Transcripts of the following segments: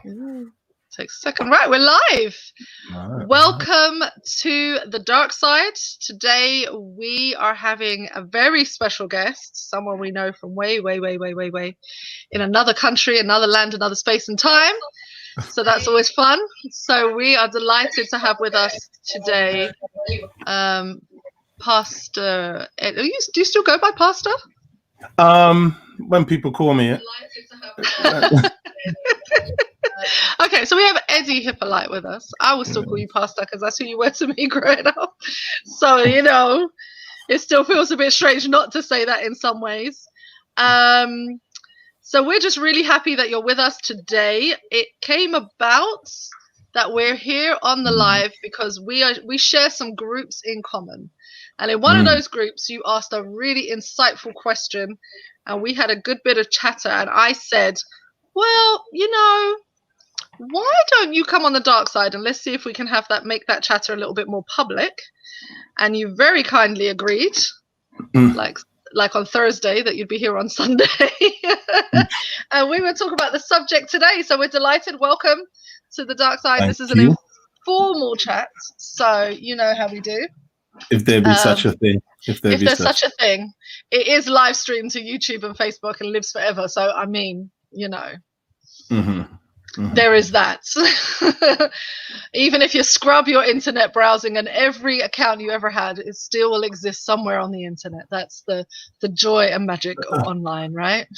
Ooh, takes a second. Right, we're live. Welcome to the Darkside. Today we are having a very special guest, someone we know from way in another country, another land, another space and time. So that's always fun. So we are delighted to have with us today Pastor Ed. Do you still go by Pastor? When people call me it. Okay, so we have Eddie Hypolite with us. I will still call you Pastor because that's who you were to me growing up. So, you know, it still feels a bit strange not to say that in some ways. So we're just really happy that you're with us today. It came about that we're here on the live because we share some groups in common. And in one of those groups, you asked a really insightful question, and we had a good bit of chatter. And I said, well, you know, why don't you come on the dark side and let's see if we can make that chatter a little bit more public? And you very kindly agreed, like on Thursday, that you'd be here on Sunday. And we will talk about the subject today. So we're delighted. Welcome to the dark side. This is an informal chat, so you know how we do. If there be such a thing. If there's such a thing. It is live streamed to YouTube and Facebook and lives forever. So, I mean, you know. There is that. Even if you scrub your internet browsing and every account you ever had, it still will exist somewhere on the internet. That's the joy and magic of online, right?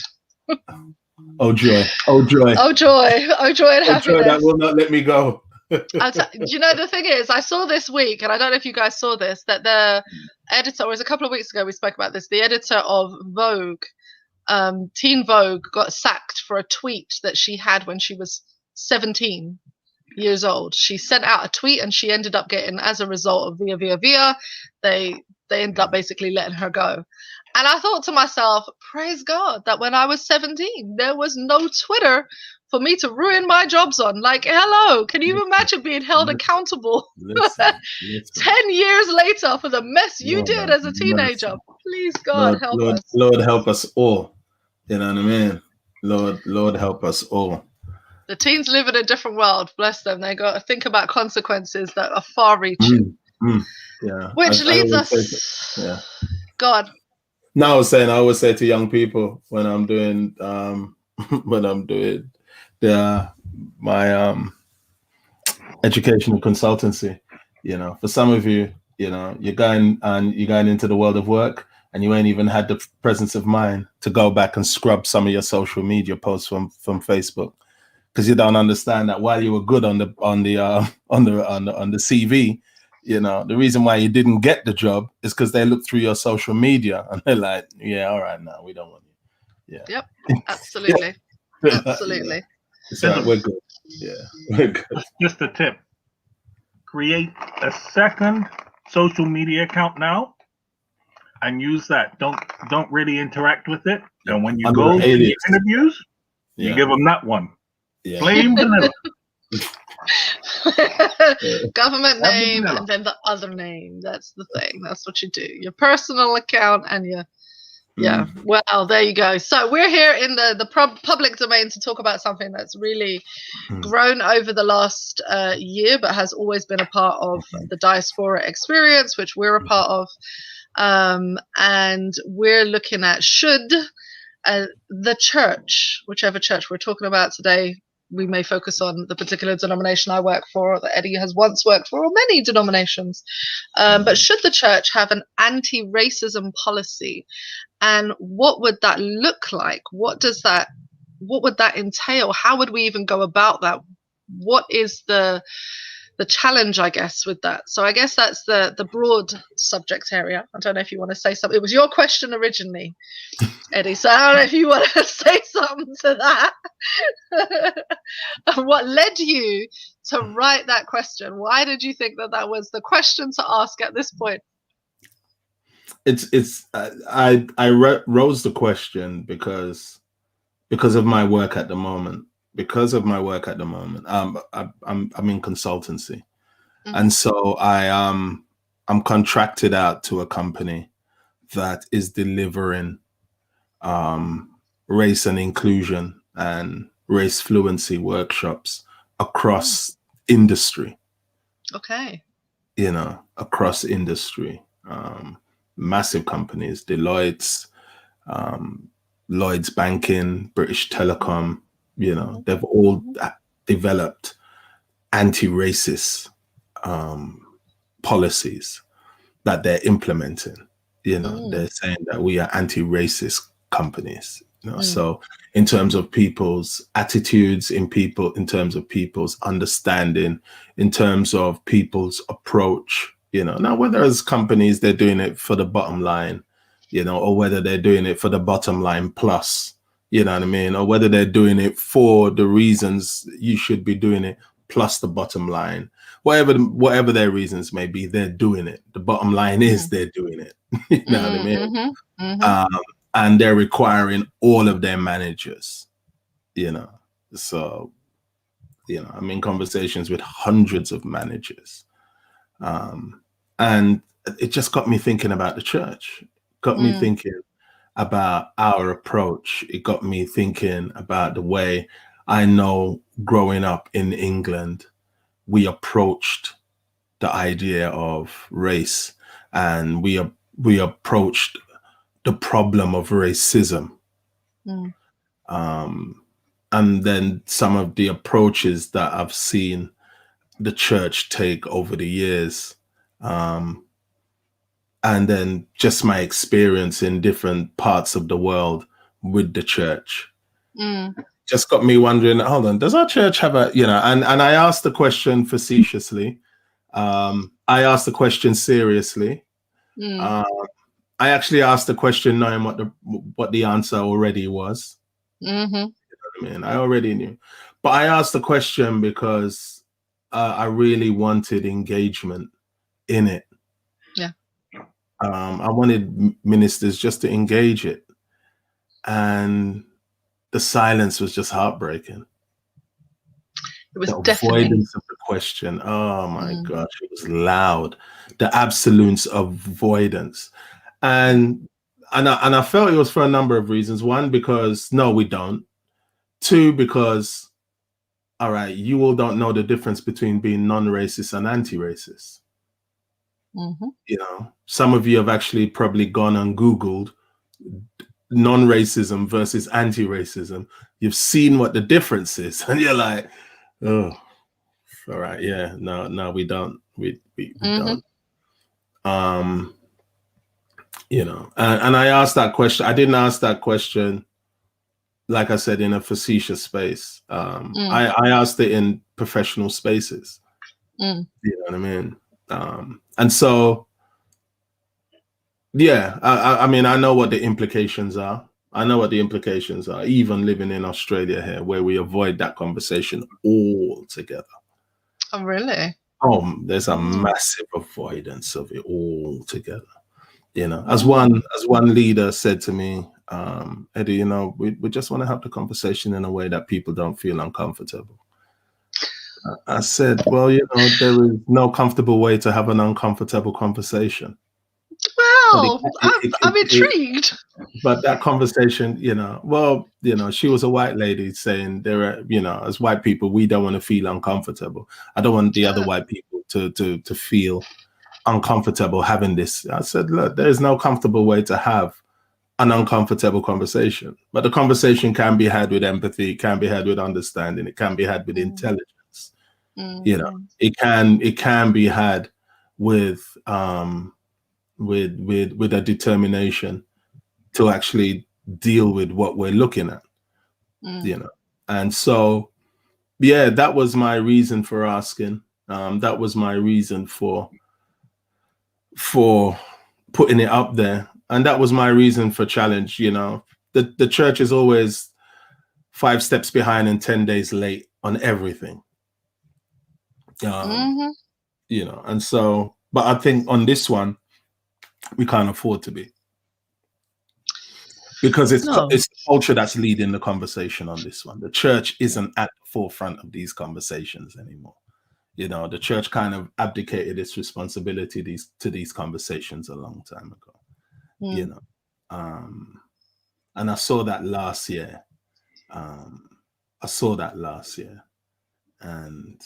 Oh joy, oh joy, oh joy, oh joy and happiness. Joy that will not let me go. You know, the thing is, I saw this week, and I don't know if you guys saw this, that the editor, it was a couple of weeks ago we spoke about this, the editor of Vogue, Teen Vogue, got sacked for a tweet that she had when she was 17 years old. She sent out a tweet and she ended up getting, as a result of via, they ended up basically letting her go. And I thought to myself, praise God that when I was 17, there was no Twitter for me to ruin my jobs on. Like, hello, can you imagine being held accountable 10 years later for the mess you did as a teenager? Please, God, help us. Lord, help us all. You know what I mean? Lord, help us all. The teens live in a different world. Bless them. They got to think about consequences that are far-reaching. Yeah. Which leads us... Yeah. God. No, I was saying, I always say to young people when I'm doing my educational consultancy, you know, for some of you, you know, you're going into the world of work and you ain't even had the presence of mind to go back and scrub some of your social media posts from Facebook, because you don't understand that while you were good on the CV, you know, the reason why you didn't get the job is because they looked through your social media and they're like, yeah, all right, no, we don't want you. Yeah. Yep. Absolutely. Absolutely. So we're good. Yeah, we're good. Just a tip: create a second social media account now, and use that. Don't really interact with it. And when you go to the interviews, you give them that one. Yeah. Plain vanilla. Government name and then the other name. That's the thing. That's what you do. Your personal account and your well, there you go. So we're here in the public domain to talk about something that's really grown over the last year, but has always been a part of the diaspora experience, which we're a part of. And we're looking at should the church, whichever church we're talking about today, we may focus on the particular denomination I work for, or that Eddie has once worked for, or many denominations. But should the church have an anti-racism policy? And what would that look like? What would that entail? How would we even go about that? What is the challenge, I guess, with that? So I guess that's the broad subject area. I don't know if you want to say something. It was your question originally, Eddie, so I don't know if you want to say something to that. What led you to write that question? Why did you think that was the question to ask at this point? I rose the question because of my work at the moment. I'm in consultancy, and so I'm contracted out to a company that is delivering race and inclusion and race fluency workshops across industry. Okay. You know, across industry, massive companies, Deloitte's, Lloyd's Banking, British Telecom, you know, they've all developed anti-racist policies that they're implementing. You know, they're saying that we are anti-racist companies. You know, so in terms of people's attitudes, in terms of people's understanding, in terms of people's approach, you know, now whether as companies they're doing it for the bottom line, you know, or whether they're doing it for the bottom line plus, you know what I mean, or whether they're doing it for the reasons you should be doing it plus the bottom line, whatever their reasons may be, they're doing it. The bottom line is they're doing it. You know what I mean? And they're requiring all of their managers, you know. So, you know, I'm in conversations with hundreds of managers. And it just got me thinking about the church, got me thinking about our approach. It got me thinking about the way I know growing up in England, we approached the idea of race, and we approached the problem of racism. And then some of the approaches that I've seen the church take over the years. And then just my experience in different parts of the world with the church. Just got me wondering, hold on, does our church have a, you know, and I asked the question facetiously. I asked the question seriously. I actually asked the question knowing what the answer already was. You know what I mean? I already knew. But I asked the question because I really wanted engagement in it. Yeah. I wanted ministers just to engage it. And the silence was just heartbreaking. It was the definitely avoidance of the question. Oh my gosh, it was loud. The absolute avoidance. And I felt it was for a number of reasons. One, because no, we don't. Two, because all right, you all don't know the difference between being non-racist and anti-racist. You know, some of you have actually probably gone and Googled non-racism versus anti-racism. You've seen what the difference is, and you're like, oh, all right, yeah, no, we don't. We don't. You know, and I asked that question. I didn't ask that question, like I said, in a facetious space. I asked it in professional spaces. You know what I mean? And so, yeah, I mean, I know what the implications are. I know what the implications are, even living in Australia here, where we avoid that conversation altogether. Oh, really? Oh, there's a massive avoidance of it altogether. You know, as one leader said to me, Eddie, you know, we just want to have the conversation in a way that people don't feel uncomfortable. I said, well, you know, there is no comfortable way to have an uncomfortable conversation. Well, I'm intrigued. But that conversation, you know, well, you know, she was a white lady saying there are, you know, as white people, we don't want to feel uncomfortable. I don't want the other white people to feel uncomfortable having this. I said, look, there is no comfortable way to have an uncomfortable conversation, but the conversation can be had with empathy, can be had with understanding, it can be had with intelligence. You know, it can be had with a determination to actually deal with what we're looking at. You know, and so yeah, that was my reason for asking. That was my reason for putting it up there, and that was my reason for challenge. You know, the church is always 5 steps behind and 10 days late on everything. You know, and so, but I think on this one we can't afford to be, because it's culture that's leading the conversation on this one. The church isn't at the forefront of these conversations anymore. You know, the church kind of abdicated its responsibility to these conversations a long time ago. You know, and I saw that last year. I saw that last year, and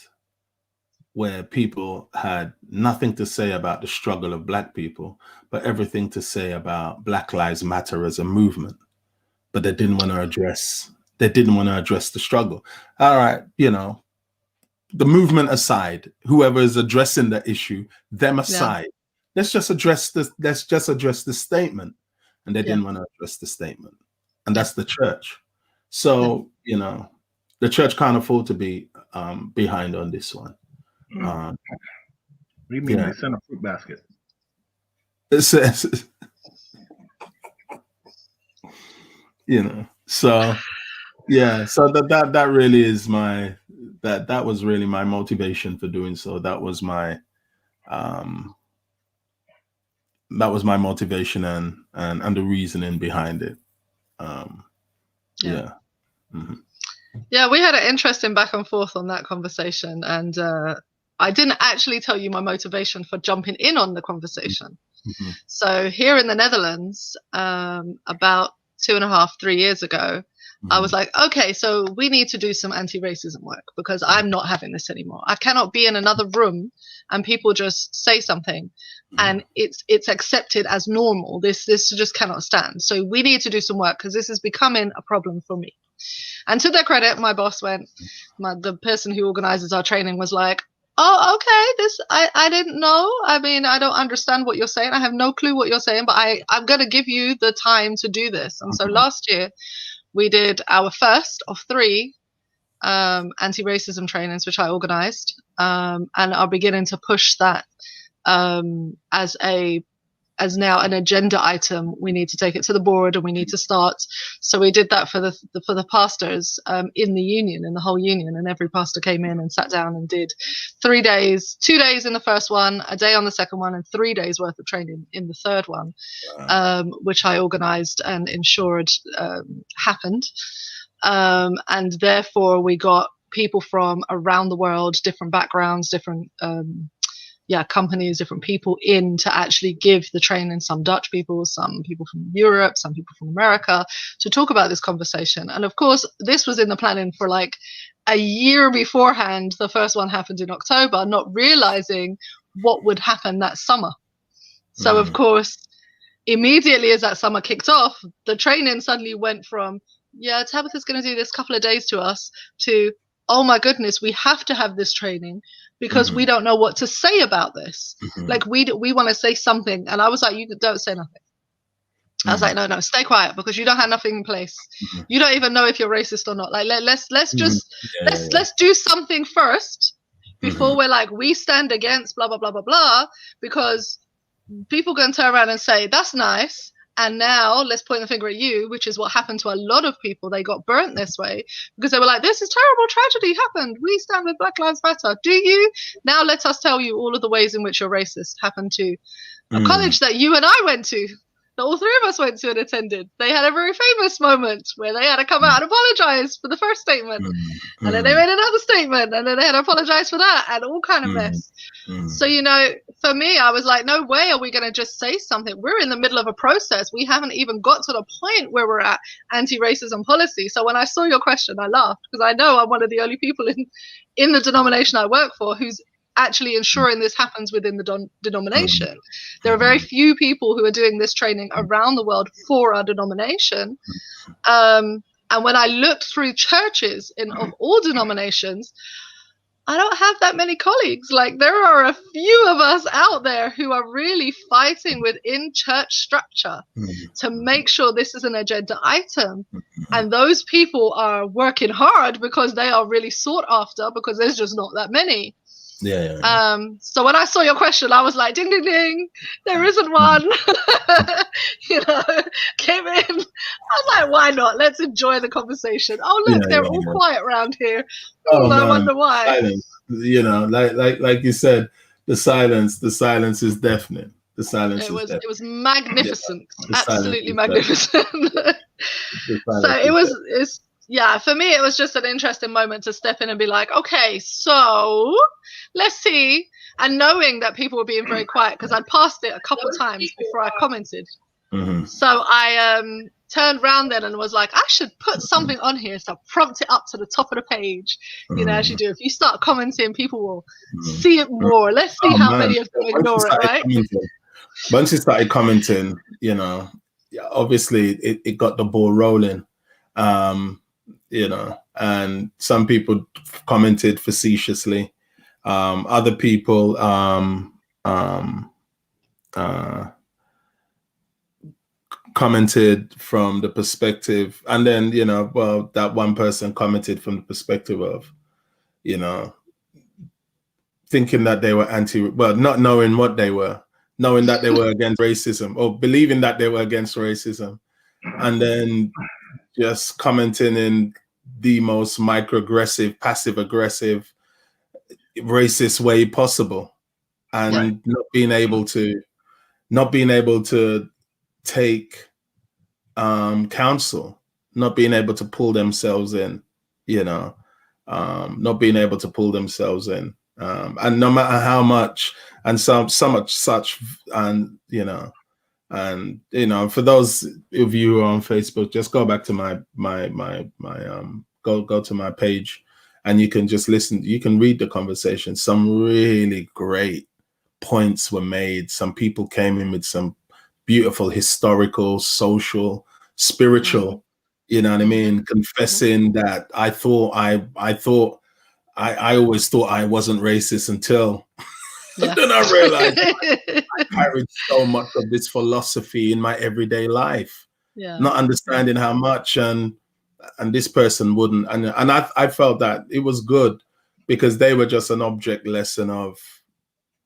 where people had nothing to say about the struggle of Black people, but everything to say about Black Lives Matter as a movement. But they didn't want to address the struggle. All right, you know, the movement aside, whoever is addressing the issue, them aside, let's just address the statement. And they didn't want to address the statement. And that's the church. So, you know, the church can't afford to be behind on this one. What do you mean they sent a fruit basket? It says, you know, so so that really is that was really my motivation for doing so. That was my motivation and the reasoning behind it. Yeah, we had an interesting back and forth on that conversation, and I didn't actually tell you my motivation for jumping in on the conversation. Mm-hmm. So here in the Netherlands, about 2.5-3 years ago, I was like, okay, so we need to do some anti-racism work, because I'm not having this anymore. I cannot be in another room and people just say something and it's accepted as normal. This just cannot stand. So we need to do some work, because this is becoming a problem for me. And to their credit, my boss the person who organizes our training was like, oh, okay, I didn't know. I mean, I don't understand what you're saying. I have no clue what you're saying, but I'm going to give you the time to do this. And so last year, we did our first of 3 anti-racism trainings, which I organized, and are beginning to push that as now an agenda item. We need to take it to the board, and we need to start. So we did that for the pastors in the union, in the whole union, and every pastor came in and sat down and did 3 days, 2 days in the first one, a day on the second one, and 3 days worth of training in the third one, which I organized and ensured happened. And therefore we got people from around the world, different backgrounds, different companies, different people in to actually give the training. Some Dutch people, some people from Europe, some people from America, to talk about this conversation. And of course, this was in the planning for like a year beforehand. The first one happened in October, not realizing what would happen that summer. So of course, immediately as that summer kicked off, the training suddenly went from, Tabitha's going to do this couple of days to us, to, oh my goodness, we have to have this training, because we don't know what to say about this. Like we want to say something. And I was like, you don't say nothing. I was like, no, stay quiet, because you don't have nothing in place. You don't even know if you're racist or not. Like, let's do something first before we're like, we stand against blah, blah, blah, blah, blah, because people going to turn around and say, that's nice. And now let's point the finger at you, which is what happened to a lot of people. They got burnt this way because they were like, this is terrible tragedy happened. We stand with Black Lives Matter. Do you? Now let us tell you all of the ways in which you're racist happened to a college that you and I went to, that all 3 of us went to and attended. They had a very famous moment where they had to come out and apologize for the first statement. And then they made another statement, and then they had to apologize for that, and all kind of mess. So, you know, for me, I was like, no way are we going to just say something. We're in the middle of a process. We haven't even got to the point where we're at anti-racism policy. So when I saw your question, I laughed, because I know I'm one of the only people in the denomination I work for who's actually ensuring this happens within the denomination. There are very few people who are doing this training around the world for our denomination. And when I looked through churches of all denominations, I don't have that many colleagues. Like, there are a few of us out there who are really fighting within church structure to make sure this is an agenda item. And those people are working hard because they are really sought after, because there's just not that many. So when I saw your question, I was like, ding, ding, ding, there isn't one. You know, came in. I was like, why not? Let's enjoy the conversation. Oh, look, they're all quiet around here. I wonder why. Silence. You know, like you said, the silence is deafening. The silence it was magnificent. Absolutely magnificent. So for me, it was just an interesting moment to step in and be like, okay, so let's see. And knowing that people were being very quiet, because I'd passed it a couple of times before I commented. So I turned around then and was like, I should put something on here to prompt it up to the top of the page. You know, as you do. If you start commenting, people will see it more. Let's see how many of them ignore it, right? Once you started commenting, you know, obviously it got the ball rolling. You know, and some people commented facetiously. Other people commented from the perspective, and then, you know, well, that one person commented from the perspective of, you know, thinking that they were not knowing what they were, knowing that they were against racism, or believing that they were against racism, and then just commenting in the most microaggressive, passive aggressive, racist way possible, and not being able to take counsel, not being able to pull themselves in, you know, not being able to pull themselves in, and no matter how much, and so much such, and you know, for those of you who are on Facebook, just go back to my go to my page, and you can just listen. You can read the conversation. Some really great points were made. Some people came in with some beautiful historical, social, spiritual, you know what I mean, confessing that I always thought I wasn't racist until then I realized I carried so much of this philosophy in my everyday life, not understanding how much, and this person wouldn't, and I felt that it was good, because they were just an object lesson of,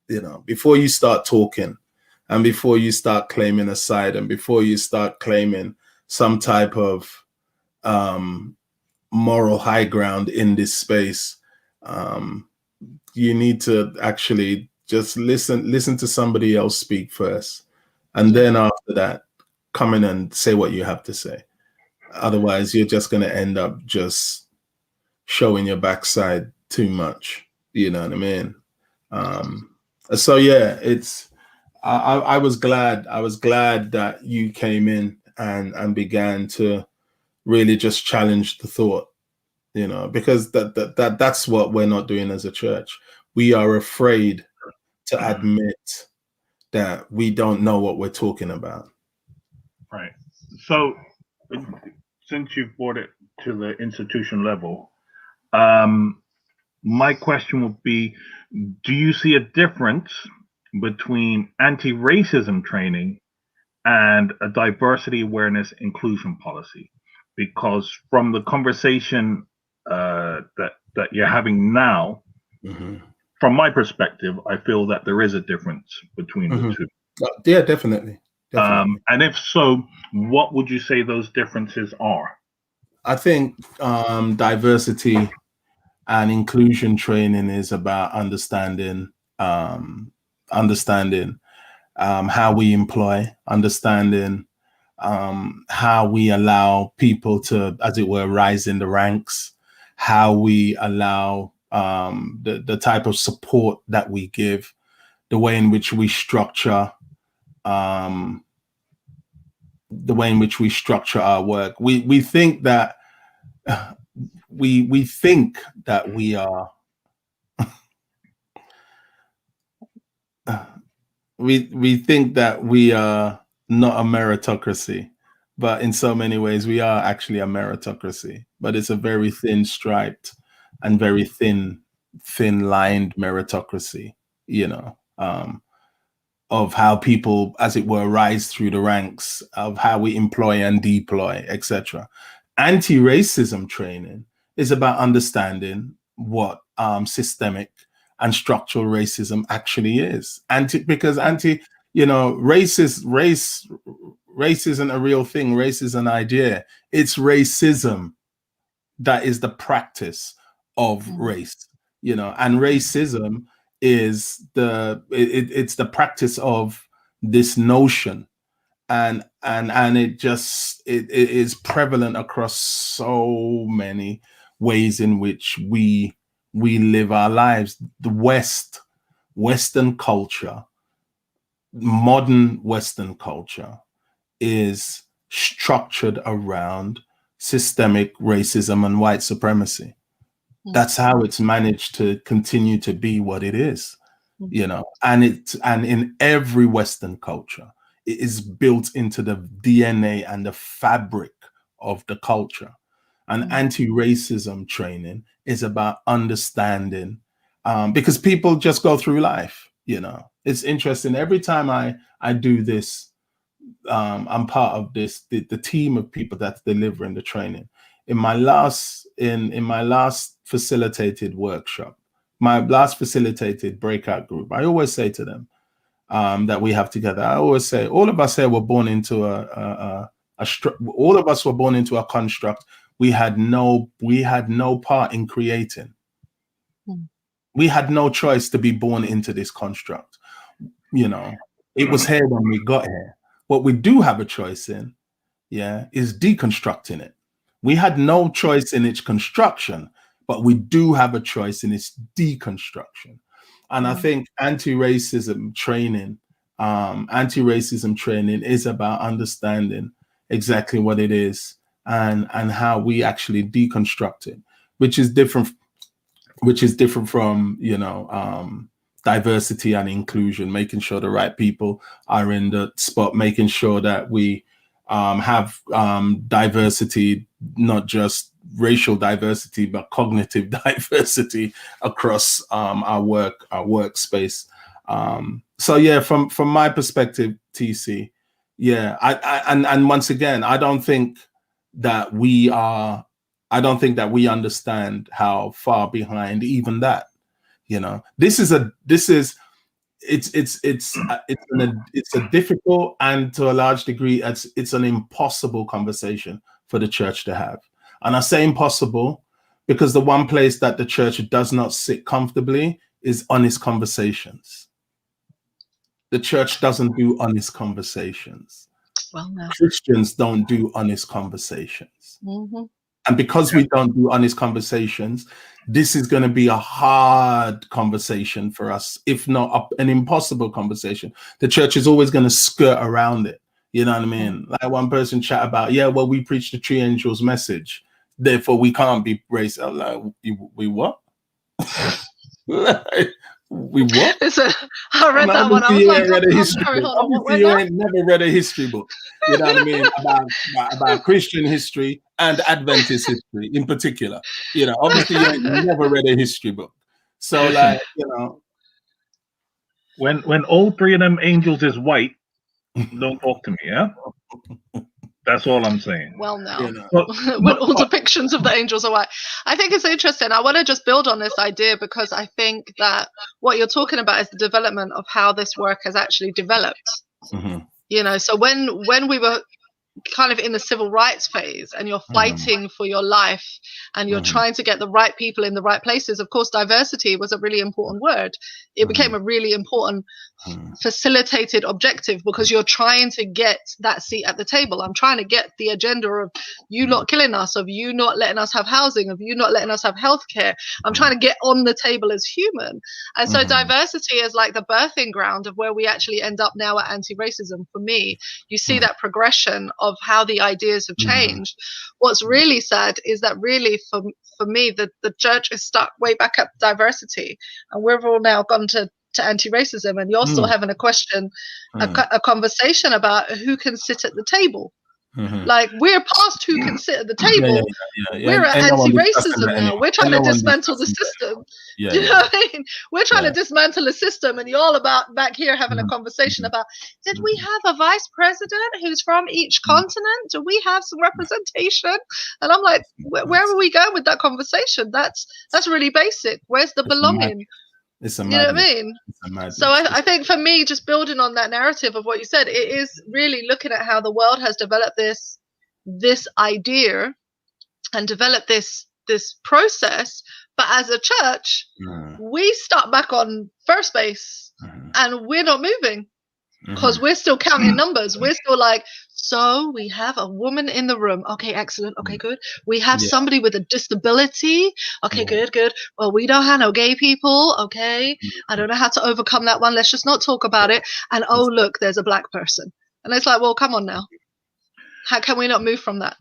you know, before you start talking, and before you start claiming a side, and before you start claiming some type of moral high ground in this space, you need to actually just listen to somebody else speak first, and then after that, come in and say what you have to say. Otherwise, you're just going to end up just showing your backside too much. You know what I mean? So yeah, it's. I was glad that you came in and began to really just challenge the thought, you know, because that's what we're not doing as a church. We are afraid to admit that we don't know what we're talking about. Right. So since you've brought it to the institution level, my question would be, do you see a difference between anti-racism training and a diversity awareness inclusion policy? Because from the conversation that you're having now, from my perspective, I feel that there is a difference between the two. Yeah, definitely. And if so, what would you say those differences are? I think diversity and inclusion training is about understanding how we employ, understanding how we allow people to, as it were, rise in the ranks, how we allow the type of support that we give, the way in which we structure our work. We think that we think that we are we think that we are not a meritocracy, but in so many ways we are actually a meritocracy, but it's a very thin striped and very thin lined meritocracy, you know, of how people, as it were, rise through the ranks, of how we employ and deploy, etc. Anti-racism training is about understanding what systemic and structural racism actually is. Race isn't a real thing. Race is an idea. It's racism that is the practice of race, you know, and racism is it's the practice of this notion, and it is prevalent across so many ways in which we live our lives. The Western culture, modern Western culture, is structured around systemic racism and white supremacy. That's how it's managed to continue to be what it is, you know, and in every Western culture, it is built into the DNA and the fabric of the culture. And anti-racism training is about understanding, because people just go through life, you know. It's interesting. Every time I do this, I'm part of this, the team of people that's delivering the training. In my last facilitated workshop, my last facilitated breakout group, I always say to them that we have together, I always say, all of us here were born into all of us were born into a construct we had no part in creating. We had no choice to be born into this construct. You know, it was here when we got here. What we do have a choice in, is deconstructing it. We had no choice in its construction, but we do have a choice in its deconstruction. And I think anti-racism training is about understanding exactly what it is and how we actually deconstruct it, which is different from, you know, diversity and inclusion, making sure the right people are in the spot, making sure that we have diversity, not just racial diversity, but cognitive diversity across our workspace. So yeah, from my perspective, TC, and once again, I don't think that we understand how far behind even that. You know, it's a difficult, and to a large degree, it's an impossible conversation for the church to have. And I say impossible because the one place that the church does not sit comfortably is honest conversations. The church doesn't do honest conversations. Well, no. Christians don't do honest conversations. And because we don't do honest conversations, this is going to be a hard conversation for us, if not an impossible conversation. The church is always going to skirt around it. You know what I mean? Like one person chat about, we preach the three angels message, therefore we can't be racist. I'm like, we what? We what? I read that one. I was like, obviously you ain't never read a history book. You know what I mean? About Christian history and Adventist history in particular. You know, obviously you ain't never read a history book. So like, you know. When all three of them angels is white, don't talk to me, yeah? That's all I'm saying. Well, no. You know. When all depictions of the angels are white. I think it's interesting. I want to just build on this idea because I think that what you're talking about is the development of how this work has actually developed. You know, so when we were kind of in the civil rights phase and you're fighting for your life and you're trying to get the right people in the right places, of course, diversity was a really important word. It became a really important facilitated objective because you're trying to get that seat at the table. I'm trying to get the agenda of you not killing us, of you not letting us have housing, of you not letting us have healthcare. I'm trying to get on the table as human. And so diversity is like the birthing ground of where we actually end up now at anti-racism. For me, you see that progression of how the ideas have changed. What's really sad is that really for me, the church is stuck way back at diversity, and we've all now gone to anti-racism, and you're still having a question, a conversation about who can sit at the table. Like we're past who can sit at the table. We're at anti-racism now. We're trying to dismantle the system. You know what I mean? We're trying to dismantle the system, and you're all about back here having a conversation about, did we have a vice president who's from each continent? Do we have some representation? And I'm like, where are we going with that conversation? That's really basic. Where's the belonging? It's a you know what I mean? So I think for me, just building on that narrative of what you said, it is really looking at how the world has developed this idea and developed this process. But as a church, we start back on first base and we're not moving because we're still counting numbers. We're still like, so we have a woman in the room. Okay, excellent. Okay, good. We have somebody with a disability. Okay, good. Well, we don't have no gay people. Okay. I don't know how to overcome that one. Let's just not talk about it. And oh, look, there's a black person. And it's like, well, come on now. How can we not move from that?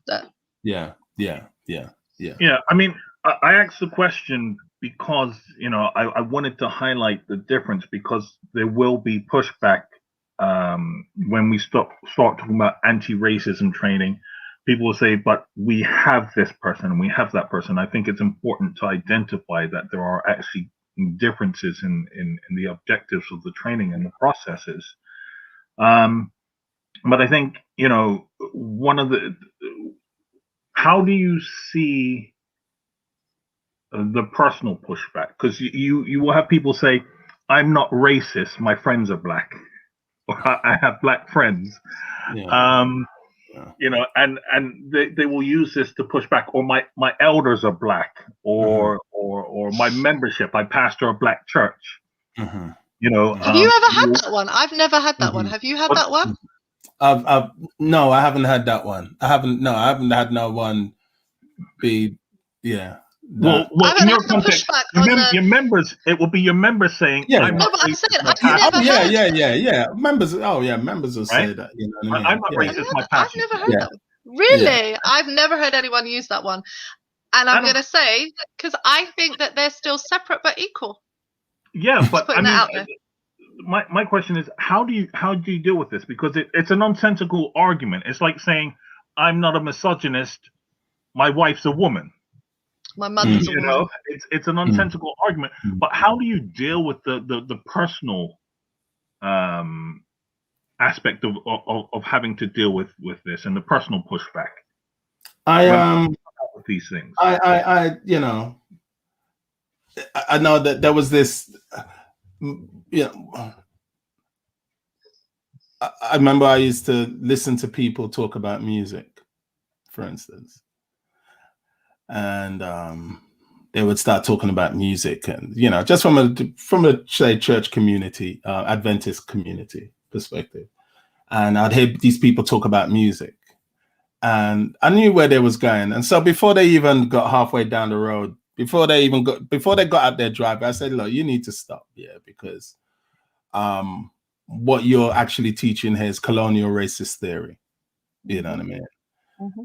Yeah. I mean, I asked the question because, you know, I wanted to highlight the difference, because there will be pushback when we start talking about anti-racism training. People will say, but we have this person and we have that person. I think it's important to identify that there are actually differences in the objectives of the training and the processes. But I think, you know, how do you see the personal pushback? Because you will have people say, I'm not racist, my friends are black, or I have black friends. You know, and they will use this to push back, or my elders are black, or my membership, I pastor a black church. You know, have you ever had that one? I've never had that one. Have you had that one? No, I haven't had that one. I haven't had no one be Well, in your context, your members, it will be your members saying, "I'm not racist, my pastor." Members, members will say that. You know what I mean? I'm not racist, my pastor. I've never heard that one. Really? I've never heard anyone use that one. And I'm going to say, because I think that they're still separate but equal. Yeah, but I mean, my question is, how do you deal with this? Because it's a nonsensical argument. It's like saying, I'm not a misogynist, my wife's a woman. My mother's a woman. You know, it's a nonsensical argument. But how do you deal with the personal aspect of having to deal with this and the personal pushback? With these things. You know, I know that there was this. You know, I remember I used to listen to people talk about music, for instance, and they would start talking about music, and you know, just from a say church community, Adventist community perspective, and I'd hear these people talk about music, and I knew where they was going, and so before they even got halfway down the road, before they got out their driveway, I said, look, you need to stop, because what you're actually teaching here is colonial racist theory. You know what I mean?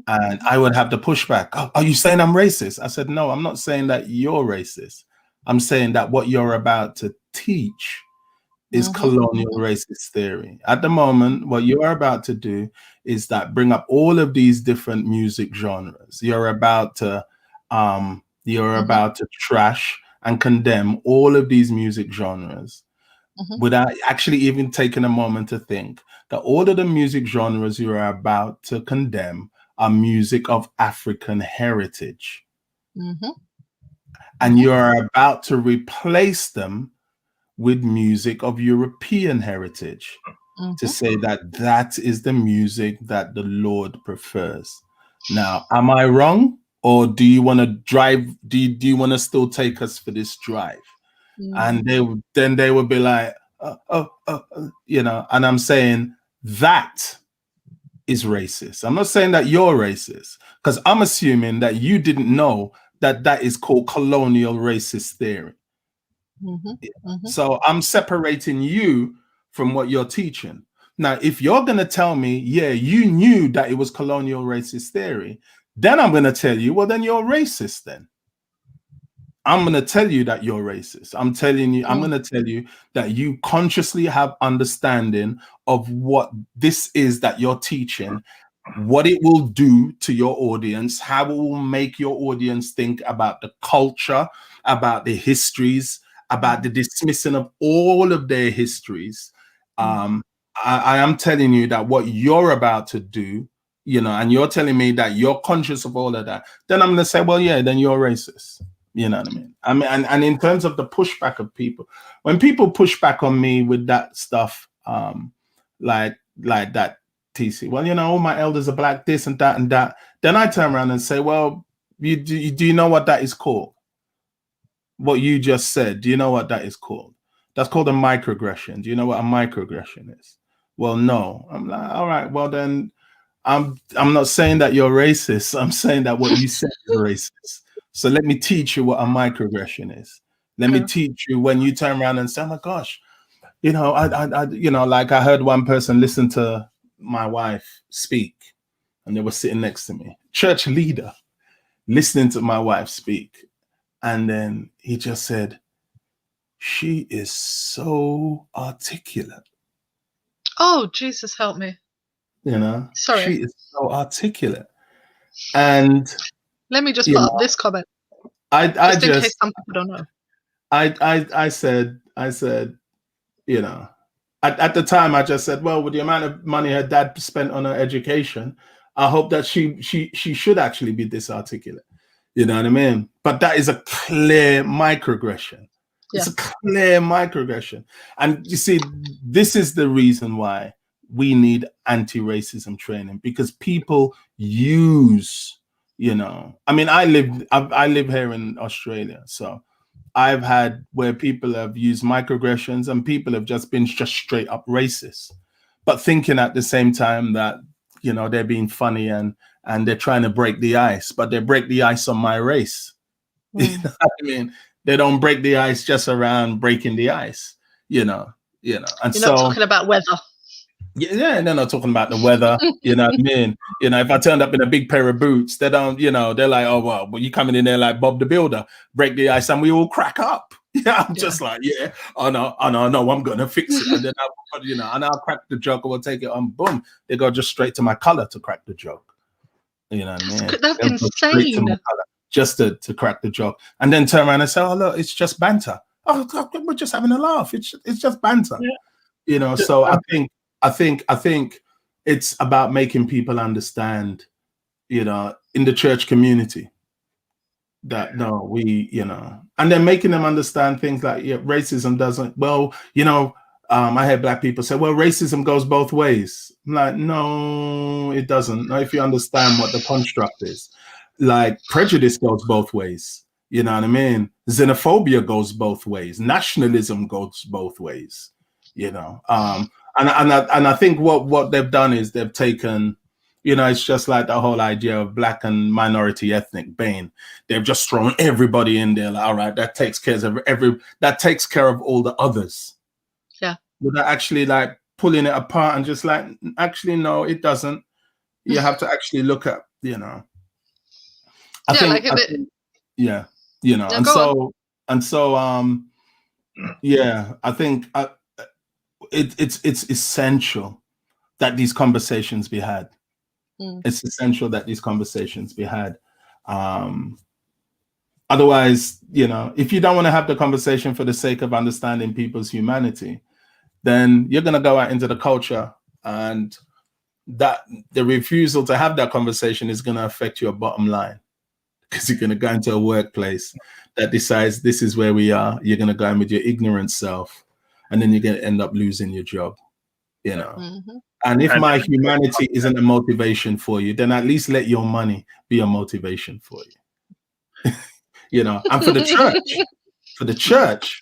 And I would have to push back. Oh, are you saying I'm racist? I said, no, I'm not saying that you're racist. I'm saying that what you're about to teach is colonial racist theory. At the moment, what you're about to do is that bring up all of these different music genres. You're about to trash and condemn all of these music genres without actually even taking a moment to think that all of the music genres you are about to condemn are music of African heritage. And you are about to replace them with music of European heritage to say that that is the music that the Lord prefers. Now, am I wrong? Or do you want to drive? Do you want to still take us for this drive? And they would be like, you know. And I'm saying that is racist. I'm not saying that you're racist, because I'm assuming that you didn't know that is called colonial racist theory. So I'm separating you from what you're teaching. Now, if you're going to tell me, you knew that it was colonial racist theory, then I'm going to tell you, well, then you're racist then. I'm going to tell you that you're racist. I'm going to tell you that you consciously have understanding of what this is that you're teaching, what it will do to your audience, how it will make your audience think about the culture, about the histories, about the dismissing of all of their histories. I am telling you that what you're about to do, you know, and you're telling me that you're conscious of all of that, then I'm going to say, well, yeah, then you're racist. You know what I mean? And in terms of the pushback of people, when people push back on me with that stuff, like that, TC, well, you know, all my elders are black, this and that, then I turn around and say, well, do you know what that is called? What you just said, do you know what that is called? That's called a microaggression. Do you know what a microaggression is? Well, no. I'm like, all right, well then, I'm not saying that you're racist. I'm saying that what you said is racist. So let me teach you what a microaggression is. Let me teach you when you turn around and say, oh my gosh, you know, I you know, like I heard one person listen to my wife speak, and they were sitting next to me, church leader, listening to my wife speak. And then he just said, she is so articulate. Oh, Jesus, help me. You know, sorry. She is so articulate. And let me just put up this comment. I in case some people don't know. I said, you know, at the time I just said, well, with the amount of money her dad spent on her education, I hope that she should actually be this articulate. You know what I mean? But that is a clear microaggression. It's a clear microaggression. And you see, this is the reason why we need anti-racism training, because people use, you know, I mean, I live here in Australia, so I've had where people have used microaggressions and people have just been just straight up racist, but thinking at the same time that, you know, they're being funny and they're trying to break the ice, but they break the ice on my race. You know what I mean? They don't break the ice just around breaking the ice, you know. And you're not talking about weather. Yeah, they're not talking about the weather. You know what I mean? You know, if I turned up in a big pair of boots, they don't, you know, they're like, oh, well, you coming in there like Bob the Builder, break the ice, and we all crack up. Yeah, I'm just like, oh no, I'm gonna fix it. And then I'll crack the joke, or we'll take it on, boom. They go just straight to my color to crack the joke. You know what I mean? That's insane. Just to crack the joke, and then turn around and say, "Oh look, it's just banter. Oh, we're just having a laugh. It's just banter." Yeah. You know. So I think it's about making people understand, you know, in the church community, that no, we, you know, and then making them understand things like racism doesn't. Well, you know, I hear black people say, "Well, racism goes both ways." I'm like, no, it doesn't. Not if you understand what the construct is. Like, prejudice goes both ways. You know what I mean? Xenophobia goes both ways. Nationalism goes both ways. You know, and I think what they've done is they've taken, you know, it's just like the whole idea of black and minority ethnic BAME. They've just thrown everybody in there. Like, all right, that takes care of all the others. Yeah. Without actually like pulling it apart and just like, actually, no, it doesnent. You have to actually look at, you know. I think, you know, I think it's essential that these conversations be had. It's essential that these conversations be had. Otherwise, you know, if you don't want to have the conversation for the sake of understanding people's humanity, then you're going to go out into the culture, and that the refusal to have that conversation is going to affect your bottom line. Because you're going to go into a workplace that decides this is where we are. You're going to go in with your ignorant self, and then you're going to end up losing your job, you know. And if my humanity isn't a motivation for you, then at least let your money be a motivation for you. You know, and for the church,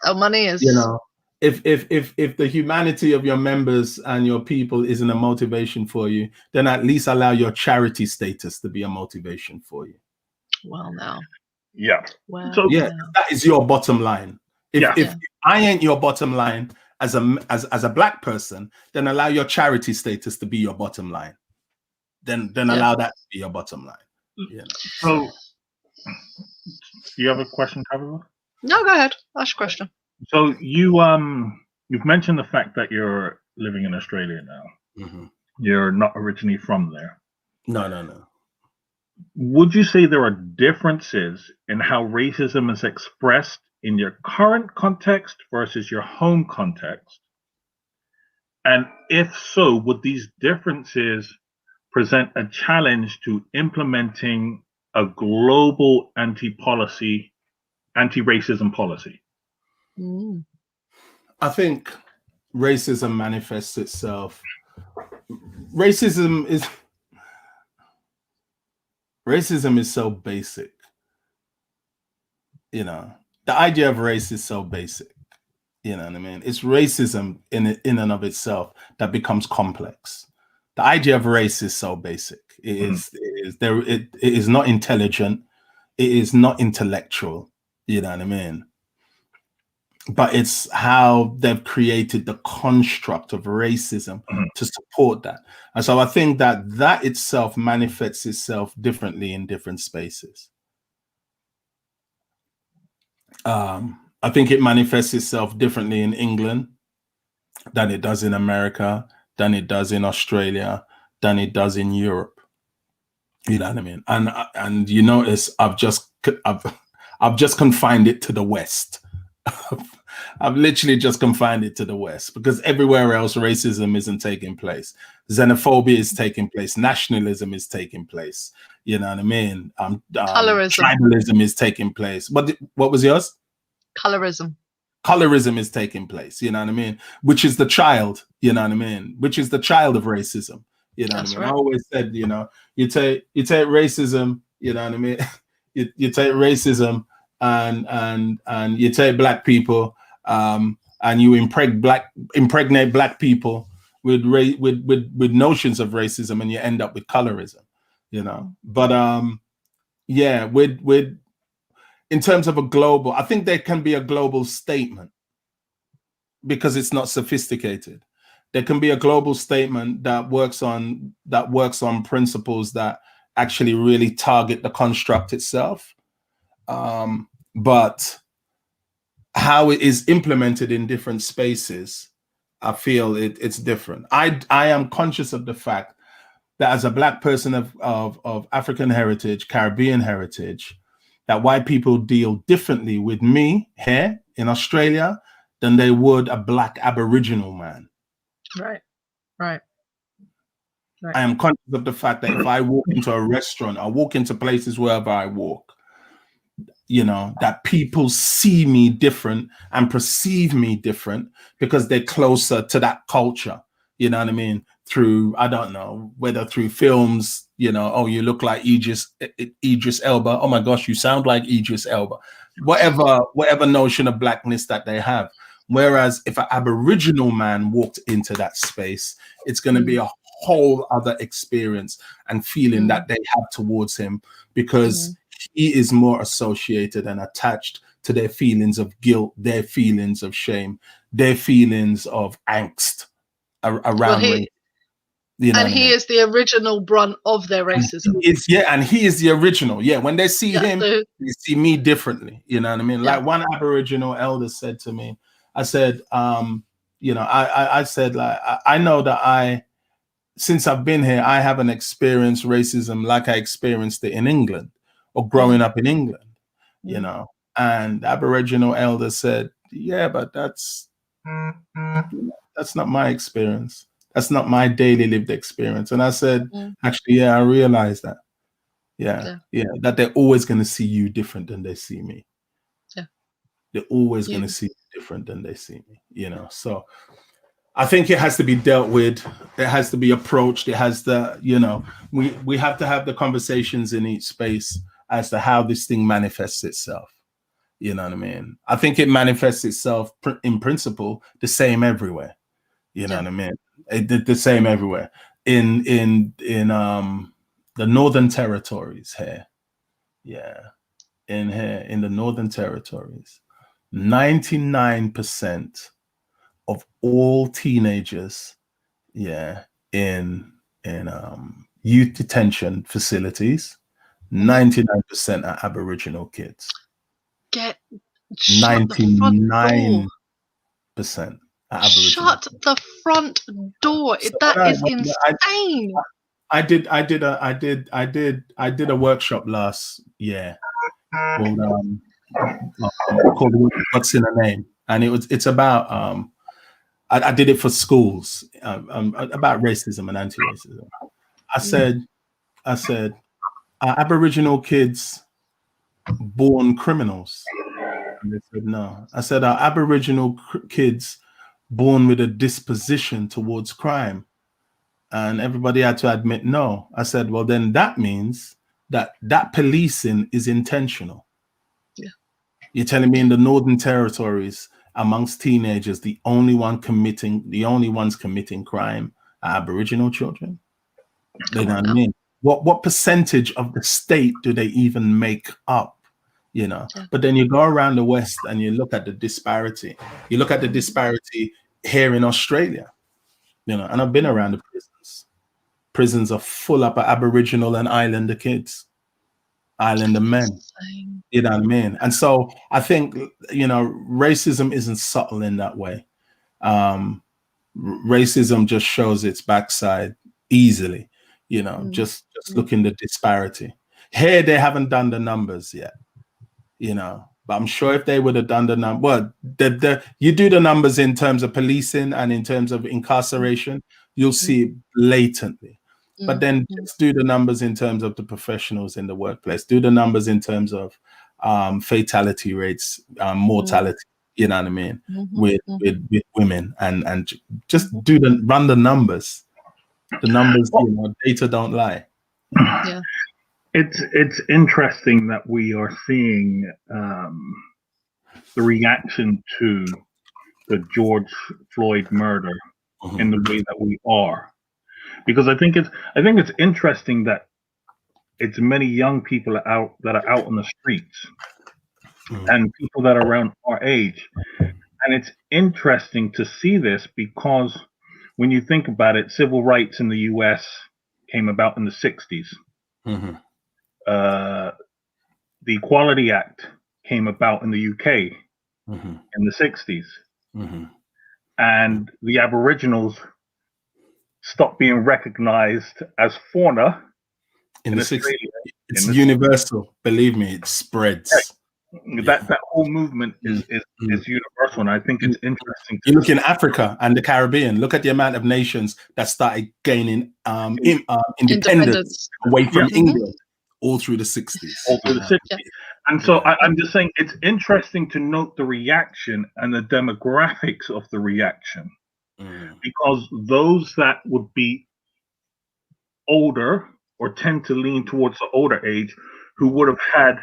money is, you know, if the humanity of your members and your people isn't a motivation for you, then at least allow your charity status to be a motivation for you. Well, now. Yeah. Well, so that is your bottom line. If I ain't your bottom line as a black person, then allow your charity status to be your bottom line. Then allow that to be your bottom line. You know? So, do you have a question, Trevor? No, go ahead. Ask a question. So you've mentioned the fact that you're living in Australia now. Mm-hmm. You're not originally from there. No. Would you say there are differences in how racism is expressed in your current context versus your home context? And if so, would these differences present a challenge to implementing a global anti-racism policy? I think racism manifests itself. Racism is so basic. You know, the idea of race is so basic. You know what I mean? It's racism in and of itself that becomes complex. The idea of race is so basic. It is not intelligent. It is not intellectual. You know what I mean? but it's how they've created the construct of racism to support that. And so I think that itself manifests itself differently in different spaces. I think it manifests itself differently in England than it does in America, than it does in Australia, than it does in Europe. You know what I mean? And you notice I've just confined it to the West. I've literally just confined it to the West, because everywhere else racism isn't taking place. Xenophobia is taking place. Nationalism is taking place. You know what I mean? Colorism. Tribalism is taking place. What was yours? Colorism. Colorism is taking place. You know what I mean? Which is the child. You know what I mean? Which is the child of racism. You know what I mean? Right. I always said, you know, you take racism. You know what I mean? you take racism and you take black people, and you impregnate black people with notions of racism, and you end up with colorism, you know. But yeah, with in terms of a global, I think there can be a global statement because it's not sophisticated. There can be a global statement that works on principles that actually really target the construct itself. But how it is implemented in different spaces, I feel it's different. I am conscious of the fact that as a black person of African heritage, Caribbean heritage, that white people deal differently with me here in Australia than they would a black Aboriginal man. Right. I am conscious of the fact that if I walk into a restaurant, I walk into places wherever I walk, you know, that people see me different and perceive me different because they're closer to that culture. You know what I mean? Through, I don't know, whether through films, you know, oh, you look like Idris Elba. Oh my gosh, you sound like Idris Elba. Whatever notion of blackness that they have. Whereas if an Aboriginal man walked into that space, it's going to be a whole other experience and feeling that they have towards him, because he is more associated and attached to their feelings of guilt, their feelings of shame, their feelings of angst around race. You know, and he is the original brunt of their racism. And he is the original. Yeah, when they see him, they see me differently. You know what I mean? Yeah. Like one Aboriginal elder said to me, I said, you know, I said, like, I know that since I've been here, I haven't experienced racism like I experienced it in England or growing up in England, you know. And the Aboriginal elder said, yeah, but that's not my experience. That's not my daily lived experience. And I said, actually, yeah, I realize that. Yeah, that they're always going to see you different than they see me. Yeah. They're always going to see you different than they see me, you know. So I think it has to be dealt with. It has to be approached. It has to, you know, we have to have the conversations in each space as to how this thing manifests itself. You know what I mean? I think it manifests itself in principle the same everywhere. You know what I mean? The same everywhere. In the Northern Territories here. Yeah. In the Northern Territories, 99% of all teenagers, in youth detention facilities, 99% are Aboriginal kids. 99%. Shut the front door. So that is insane. I did a workshop last year called What's in a Name, and it's about I did it for schools about racism and anti-racism. I said are Aboriginal kids born criminals? And they said no. I said, are Aboriginal kids born with a disposition towards crime? And everybody had to admit no. I said, well, then that means that policing is intentional. Yeah. You're telling me in the Northern Territories, amongst teenagers, the only ones committing crime are Aboriginal children? You know what I mean? What percentage of the state do they even make up? you know. But then you go around the West and you look at the disparity. You look at the disparity here in Australia, you know, and I've been around the prisons. Prisons are full up of Aboriginal and Islander kids, Islander men. You know what I mean? And so I think, you know, racism isn't subtle in that way. Racism just shows its backside easily, you know, just looking the disparity. Here they haven't done the numbers yet, you know, but I'm sure if they would have done the number, well, you do the numbers in terms of policing and in terms of incarceration, you'll see it blatantly. But then just do the numbers in terms of the professionals in the workplace. Do the numbers in terms of fatality rates, mortality. You know what I mean? With women, and just run the numbers. The numbers, you know, data don't lie. Yeah. It's interesting that we are seeing the reaction to the George Floyd murder in the way that we are. Because I think it's interesting that it's many young people that are out on the streets and people that are around our age. And it's interesting to see this because when you think about it, civil rights in the US came about in the 60s. The Equality Act came about in the UK in the 60s. And the Aboriginals stopped being recognized as fauna in the 60s. It's universal. Believe me, it spreads. That whole movement is universal, and I think it's interesting. You look in Africa and the Caribbean. Look at the amount of nations that started gaining independence away from England all through the 60s. And so I'm just saying it's interesting to note the reaction and the demographics of the reaction, because those that would be older or tend to lean towards the older age, who would have had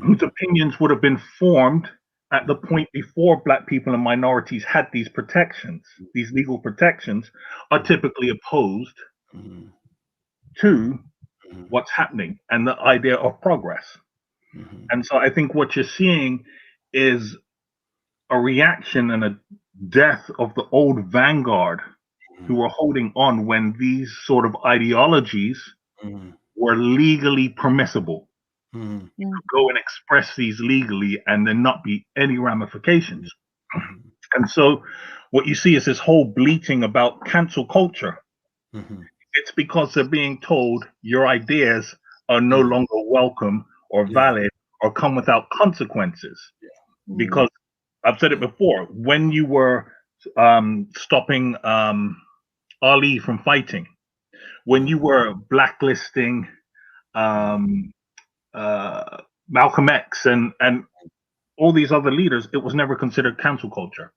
whose opinions would have been formed at the point before Black people and minorities had these protections, these legal protections, are typically opposed to what's happening and the idea of progress. And so I think what you're seeing is a reaction and a death of the old vanguard who were holding on when these sort of ideologies were legally permissible. Go and express these legally and then not be any ramifications. And so what you see is this whole bleating about cancel culture. It's because they're being told your ideas are no longer welcome or valid or come without consequences. Because I've said it before, when you were stopping Ali from fighting, when you were blacklisting Malcolm X and all these other leaders, it was never considered cancel culture.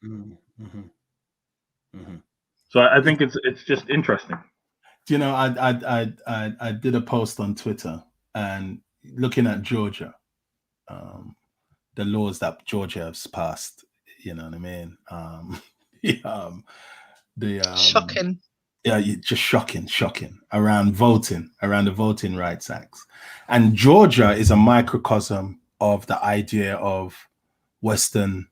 So I think it's just interesting. You know, I did a post on Twitter and looking at Georgia, the laws that Georgia has passed. You know what I mean? Shocking. Yeah, just shocking around voting, around the Voting Rights Acts. And Georgia is a microcosm of the idea of Western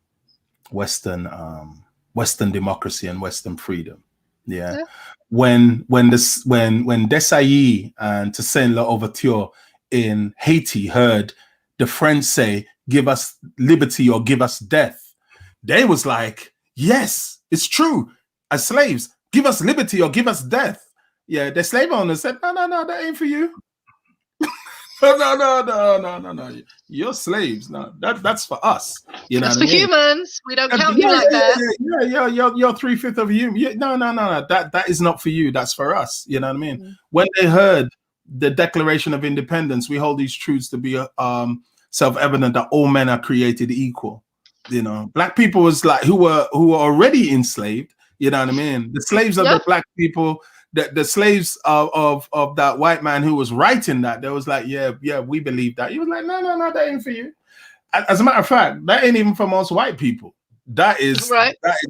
democracy and Western freedom. Yeah. When Desailly and Toussaint Louverture in Haiti heard the French say, "Give us liberty or give us death," they was like, "Yes, it's true. As slaves, give us liberty or give us death." Yeah, the slave owners said, "No, that ain't for you. No. You're slaves. No, that's for us. You know, that's for humans. We don't count you like that. Yeah. You're 3/5 of human. Yeah, no. That is not for you. That's for us. You know what I mean? When they heard the Declaration of Independence, we hold these truths to be self-evident that all men are created equal. You know, Black people was like who were already enslaved. You know what I mean? The slaves of the Black people. The slaves of that white man who was writing that, they was like, yeah, we believe that. He was like, no, that ain't for you. As a matter of fact, that ain't even for most white people. That is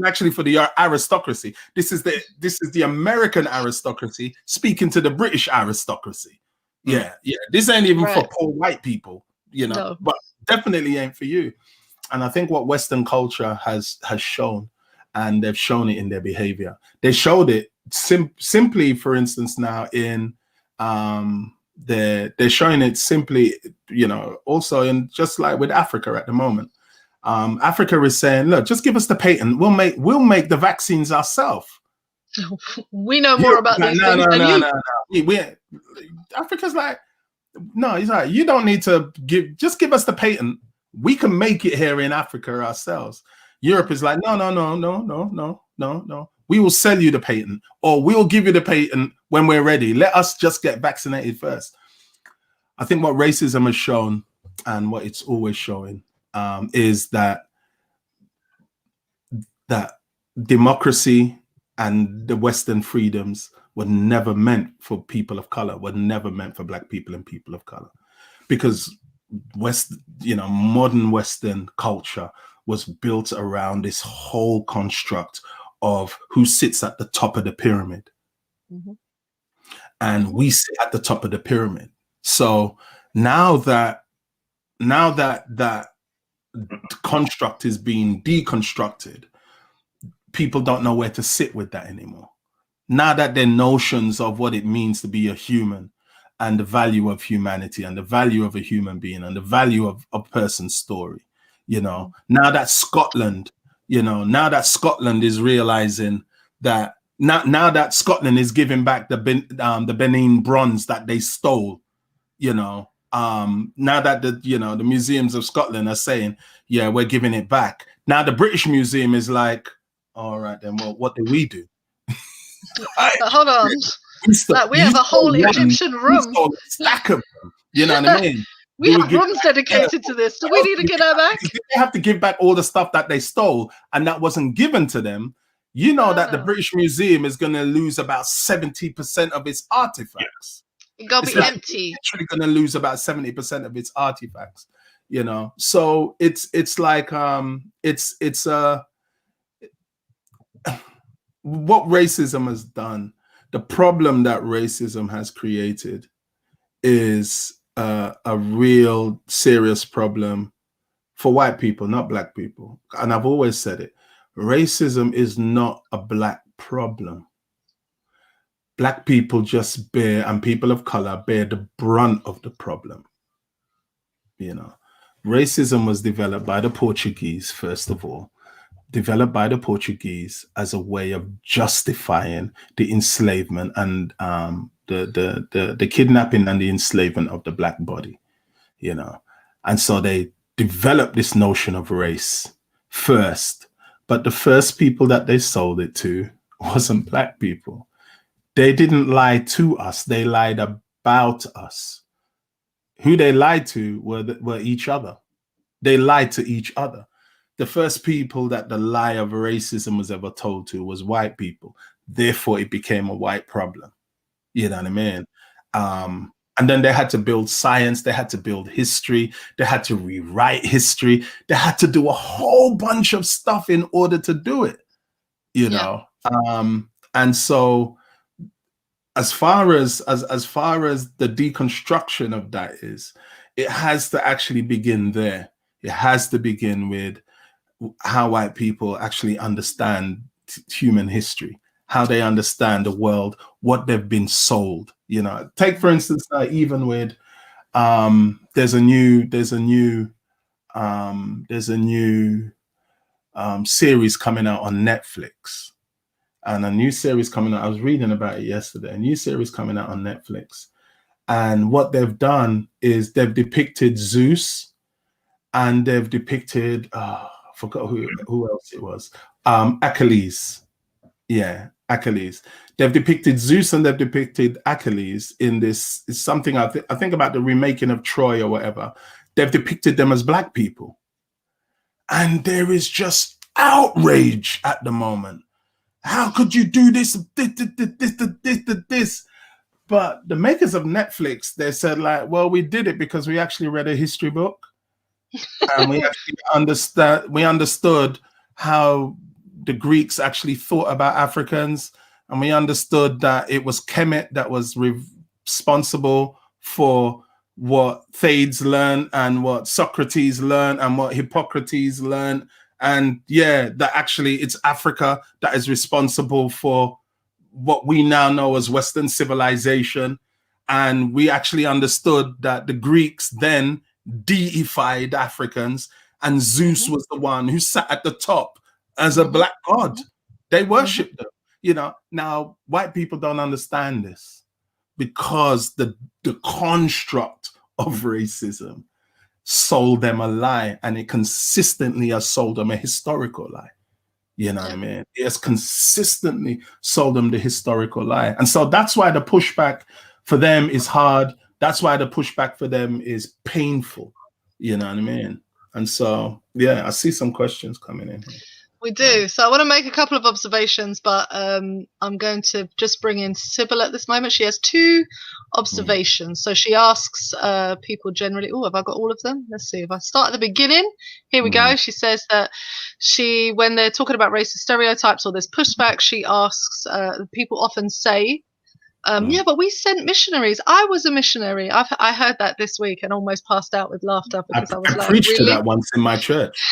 actually for the aristocracy. This is the American aristocracy speaking to the British aristocracy. Yeah. This ain't even for poor white people, but definitely ain't for you. And I think what Western culture has shown, and they've shown it in their behavior. They showed it simply, for instance, now in they're showing it simply, also in just like with Africa at the moment. Africa is saying, look, just give us the patent. We'll make the vaccines ourselves. We know more about these things than you. No. Africa's like, no, he's like, you don't need to just give us the patent. We can make it here in Africa ourselves. Europe is like, no. We will sell you the patent, or we'll give you the patent when we're ready. Let us just get vaccinated first. I think what racism has shown, and what it's always showing, is that democracy and the Western freedoms were never meant for people of color, were never meant for Black people and people of color, because modern Western culture was built around this whole construct of who sits at the top of the pyramid. Mm-hmm. And we sit at the top of the pyramid. So now that construct is being deconstructed, people don't know where to sit with that anymore. Now that their notions of what it means to be a human, and the value of humanity, and the value of a human being, and the value of a person's story, now that Scotland is realizing that now that Scotland is giving back the Benin bronze that they stole, now that the museums of Scotland are saying, yeah, we're giving it back. Now the British Museum is like, all right, then, well, what do we do? Hold on. We have a whole Egyptian room. Stack of them, you know what I mean? We have rooms dedicated to this. Do we need to get that back? They have to give back all the stuff that they stole, and that wasn't given to them. That the British Museum is going to lose about 70% of its artifacts. It's going to be empty. It's literally going to lose about 70% of its artifacts. So it's like what racism has done. The problem that racism has created is a real serious problem for white people, not Black people. And I've always said it. Racism is not a Black problem. Black people just and people of color bear the brunt of the problem. Racism was developed by the Portuguese, first of all. Developed by the Portuguese as a way of justifying the enslavement and the kidnapping and the enslavement of the Black body, and so they developed this notion of race first. But the first people that they sold it to wasn't Black people. They didn't lie to us; they lied about us. Who they lied to were each other. They lied to each other. The first people that the lie of racism was ever told to was white people. Therefore, it became a white problem. You know what I mean? And then they had to build science. They had to build history. They had to rewrite history. They had to do a whole bunch of stuff in order to do it, And so as far as the deconstruction of that is, it has to actually begin there. It has to begin with how white people actually understand human history, how they understand the world, what they've been sold. Take for instance, even with there's a new series coming out on Netflix, and a new series coming out. I was reading about it yesterday. A new series coming out on Netflix, and what they've done is they've depicted Zeus, and they've depicted. Forgot who else it was. Achilles. Yeah, Achilles. They've depicted Zeus and they've depicted Achilles in this. It's something I think about the remaking of Troy or whatever. They've depicted them as Black people. And there is just outrage at the moment. How could you do this? This. But the makers of Netflix, they said well, we did it because we actually read a history book. And we actually understood how the Greeks actually thought about Africans, and we understood that it was Kemet that was responsible for what Thales learned and what Socrates learned and what Hippocrates learned. And yeah, that actually it's Africa that is responsible for what we now know as Western civilization. And we actually understood that the Greeks then deified Africans, and Zeus was the one who sat at the top as a black god. They worshipped them. You know, now white people don't understand this because the construct of racism sold them a lie, and it consistently has sold them a historical lie. You know what I mean? It has consistently sold them the historical lie. And so that's why the pushback for them is hard. That's why the pushback for them is painful. You know what I mean? And so, yeah, I see some questions coming in here. We do. So I want to make a couple of observations, but I'm going to just bring in Sybil at this moment. She has 2 observations. So she asks people generally, have I got all of them? Let's see. If I start at the beginning, here we go. She says that when they're talking about racist stereotypes or this pushback, she asks, people often say, yeah, but we sent missionaries. I was a missionary. I heard that this week and almost passed out with laughter because I was like, preached really? to that once in my church.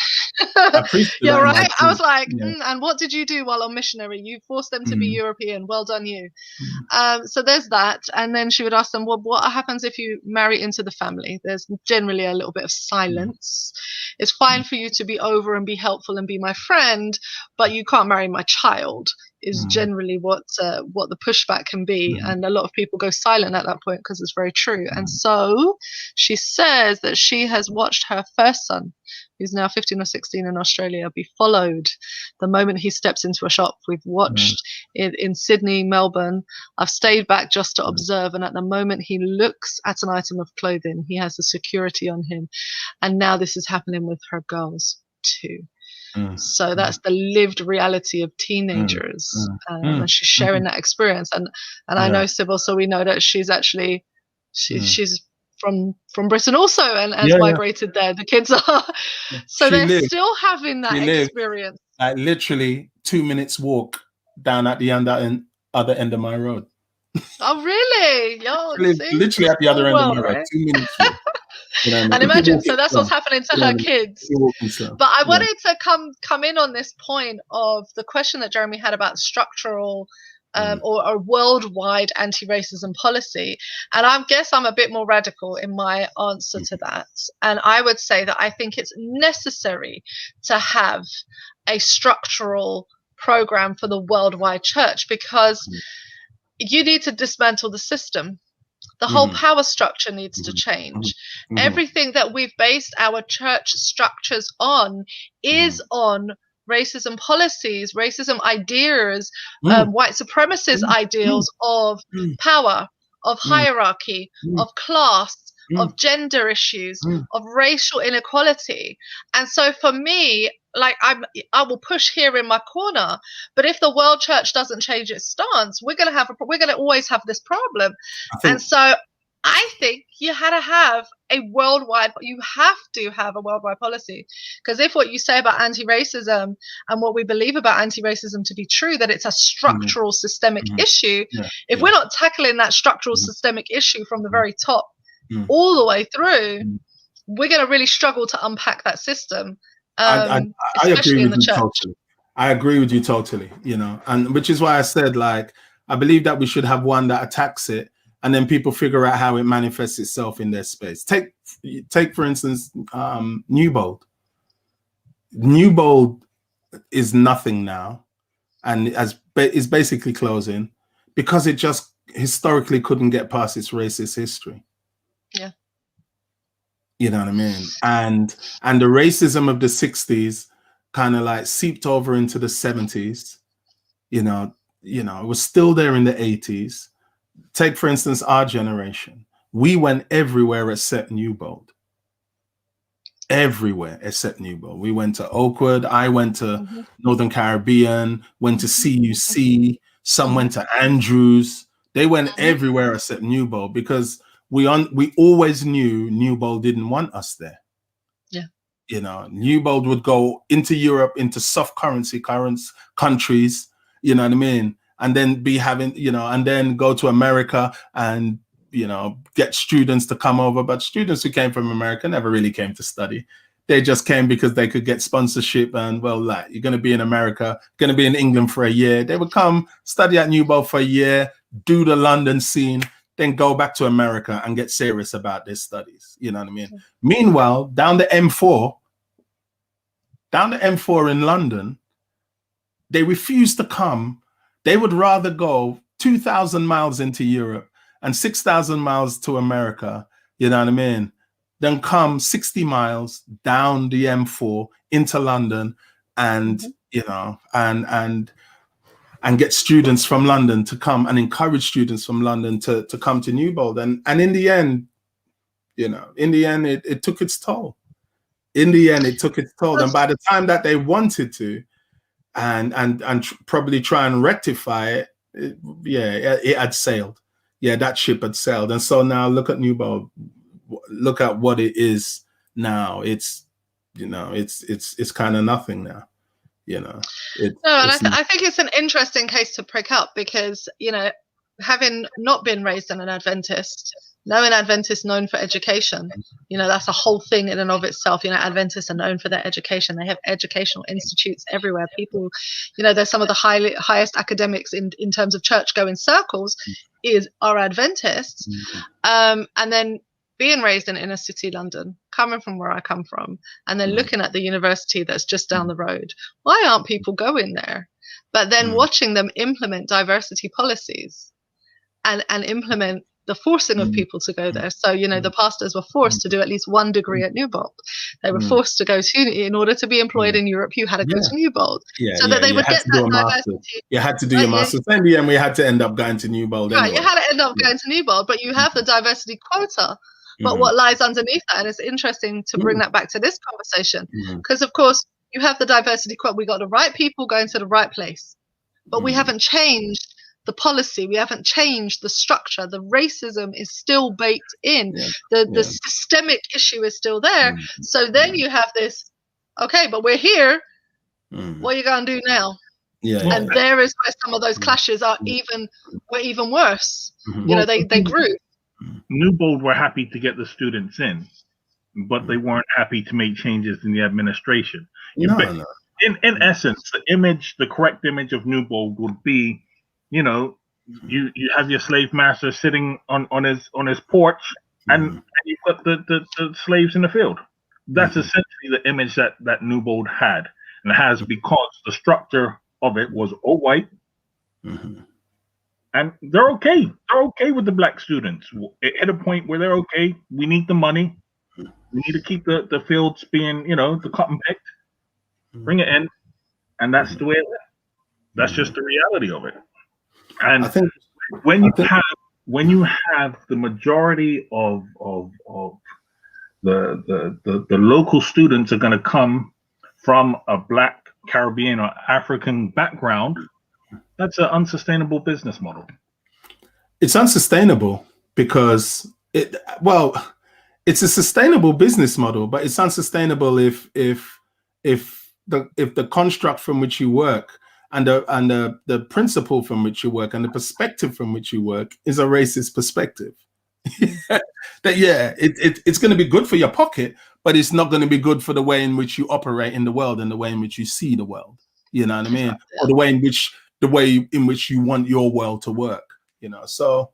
Yeah, right. I was like, and what did you do while on missionary? You forced them to be European. Well done, you. So there's that. And then she would ask them, well, what happens if you marry into the family? There's generally a little bit of silence. It's fine for you to be over and be helpful and be my friend, but you can't marry my child. Is generally what the pushback can be, and a lot of people go silent at that point because it's very true. And so she says that she has watched her first son, who's now 15 or 16 in Australia, be followed the moment he steps into a shop. We've watched it in Sydney, Melbourne. I've stayed back just to observe, and at the moment he looks at an item of clothing, he has the security on him, and now this is happening with her girls too. So that's the lived reality of teenagers, and she's sharing that experience. And I know Sybil, so we know that she's actually she's from Britain also, and has migrated there. The kids are, so they're still having that experience. Like literally 2 minutes walk down at the other end of my road. Oh really? Literally at the other end of my road. 2 minutes walk. You know, and imagine, so that's what's happening to her kids. But I wanted to come in on this point of the question that Jeremy had about structural or worldwide anti-racism policy. And I guess I'm a bit more radical in my answer to that. And I would say that I think it's necessary to have a structural program for the worldwide church, because you need to dismantle the system. The whole power structure needs to change. Everything that we've based our church structures on is on racism policies, racism ideas, white supremacist ideals of power, of hierarchy, of class, of gender issues, of racial inequality. And so for me, like I will push here in my corner, but if the world church doesn't change its stance, we're going to always have this problem. And so I think you have to have a worldwide policy, because if what you say about anti-racism and what we believe about anti-racism to be true, that it's a structural systemic issue, if we're not tackling that structural systemic issue from the very top all the way through, we're going to really struggle to unpack that system. I agree with you totally. I agree with you totally, you know, and which is why I said, like, I believe that we should have one that attacks it, and then people figure out how it manifests itself in their space. Take for instance, Newbold. Newbold is nothing now, and is basically closing because it just historically couldn't get past its racist history. Yeah. You know what I mean? And the racism of the 60s kind of like seeped over into the 70s. You know, it was still there in the 80s. Take, for instance, our generation. We went everywhere except Newbold. Everywhere except Newbold. We went to Oakwood. I went to Northern Caribbean, went to CUC. Some went to Andrews. They went everywhere except Newbold because we always knew Newbold didn't want us there. Yeah. You know, Newbold would go into Europe, into soft currency countries, you know what I mean? And then be having, you know, and then go to America and get students to come over. But students who came from America never really came to study. They just came because they could get sponsorship, and well, like, you're going to be in America, going to be in England for a year. They would come study at New Bold for a year, do the London scene, then go back to America and get serious about their studies. You know what I mean? Okay. Meanwhile, down the M4 in London, they refuse to come. They would rather go 2,000 miles into Europe and 6,000 miles to America, you know what I mean, then come 60 miles down the M4 into London and, and get students from London to come and encourage students from London to come to New Bold. And in the end, it took its toll. In the end, it took its toll. And by the time that they wanted to and probably try and rectify it, it had sailed. Yeah, that ship had sailed. And so now look at New Bold. Look at what it is now. It's kind of nothing now. I think it's an interesting case to prick up because, having not been raised in an Adventist, knowing Adventists known for education, that's a whole thing in and of itself. Adventists are known for their education. They have educational institutes everywhere. People, there's some of the highest academics in terms of church-going circles are Adventists. And then being raised in inner city London, coming from where I come from, and then looking at the university that's just down the road, why aren't people going there? But then watching them implement diversity policies and implement the forcing of people to go there. So, the pastors were forced to do at least one degree at New Bold. They were forced to go to, in order to be employed in Europe, you had to go to New Bold. That they would get that diversity. You had to do your master's. In the end, we had to end up going to New Bold. Right, you had to end up going to New Bold, but you have the diversity quota. But what lies underneath that, and it's interesting to bring that back to this conversation, because of course you have the diversity quota. We got the right people going to the right place, but we haven't changed the policy. We haven't changed the structure. The racism is still baked in. The systemic issue is still there. So then you have this, okay, but we're here. What are you going to do now? And there is where some of those clashes were even worse. They grew. New Bold were happy to get the students in, but they weren't happy to make changes in the administration. In essence, the correct image of New Bold would be, you have your slave master sitting on his porch, and you put the slaves in the field. That's essentially the image that New Bold had, and has, because the structure of it was all white. And they're okay. They're okay with the black students. It hit a point where they're okay. We need the money. We need to keep the fields being, the cotton picked. Bring it in. And that's the way it is. That's just the reality of it. And I think when you have the majority of the local students are going to come from a black, Caribbean, or African background, that's an unsustainable business model. It's unsustainable because it's a sustainable business model, but it's unsustainable if the construct from which you work and the principle from which you work and the perspective from which you work is a racist perspective. It's going to be good for your pocket, but it's not going to be good for the way in which you operate in the world and the way in which you see the world. You know what I mean? Or the way in which you want your world to work, So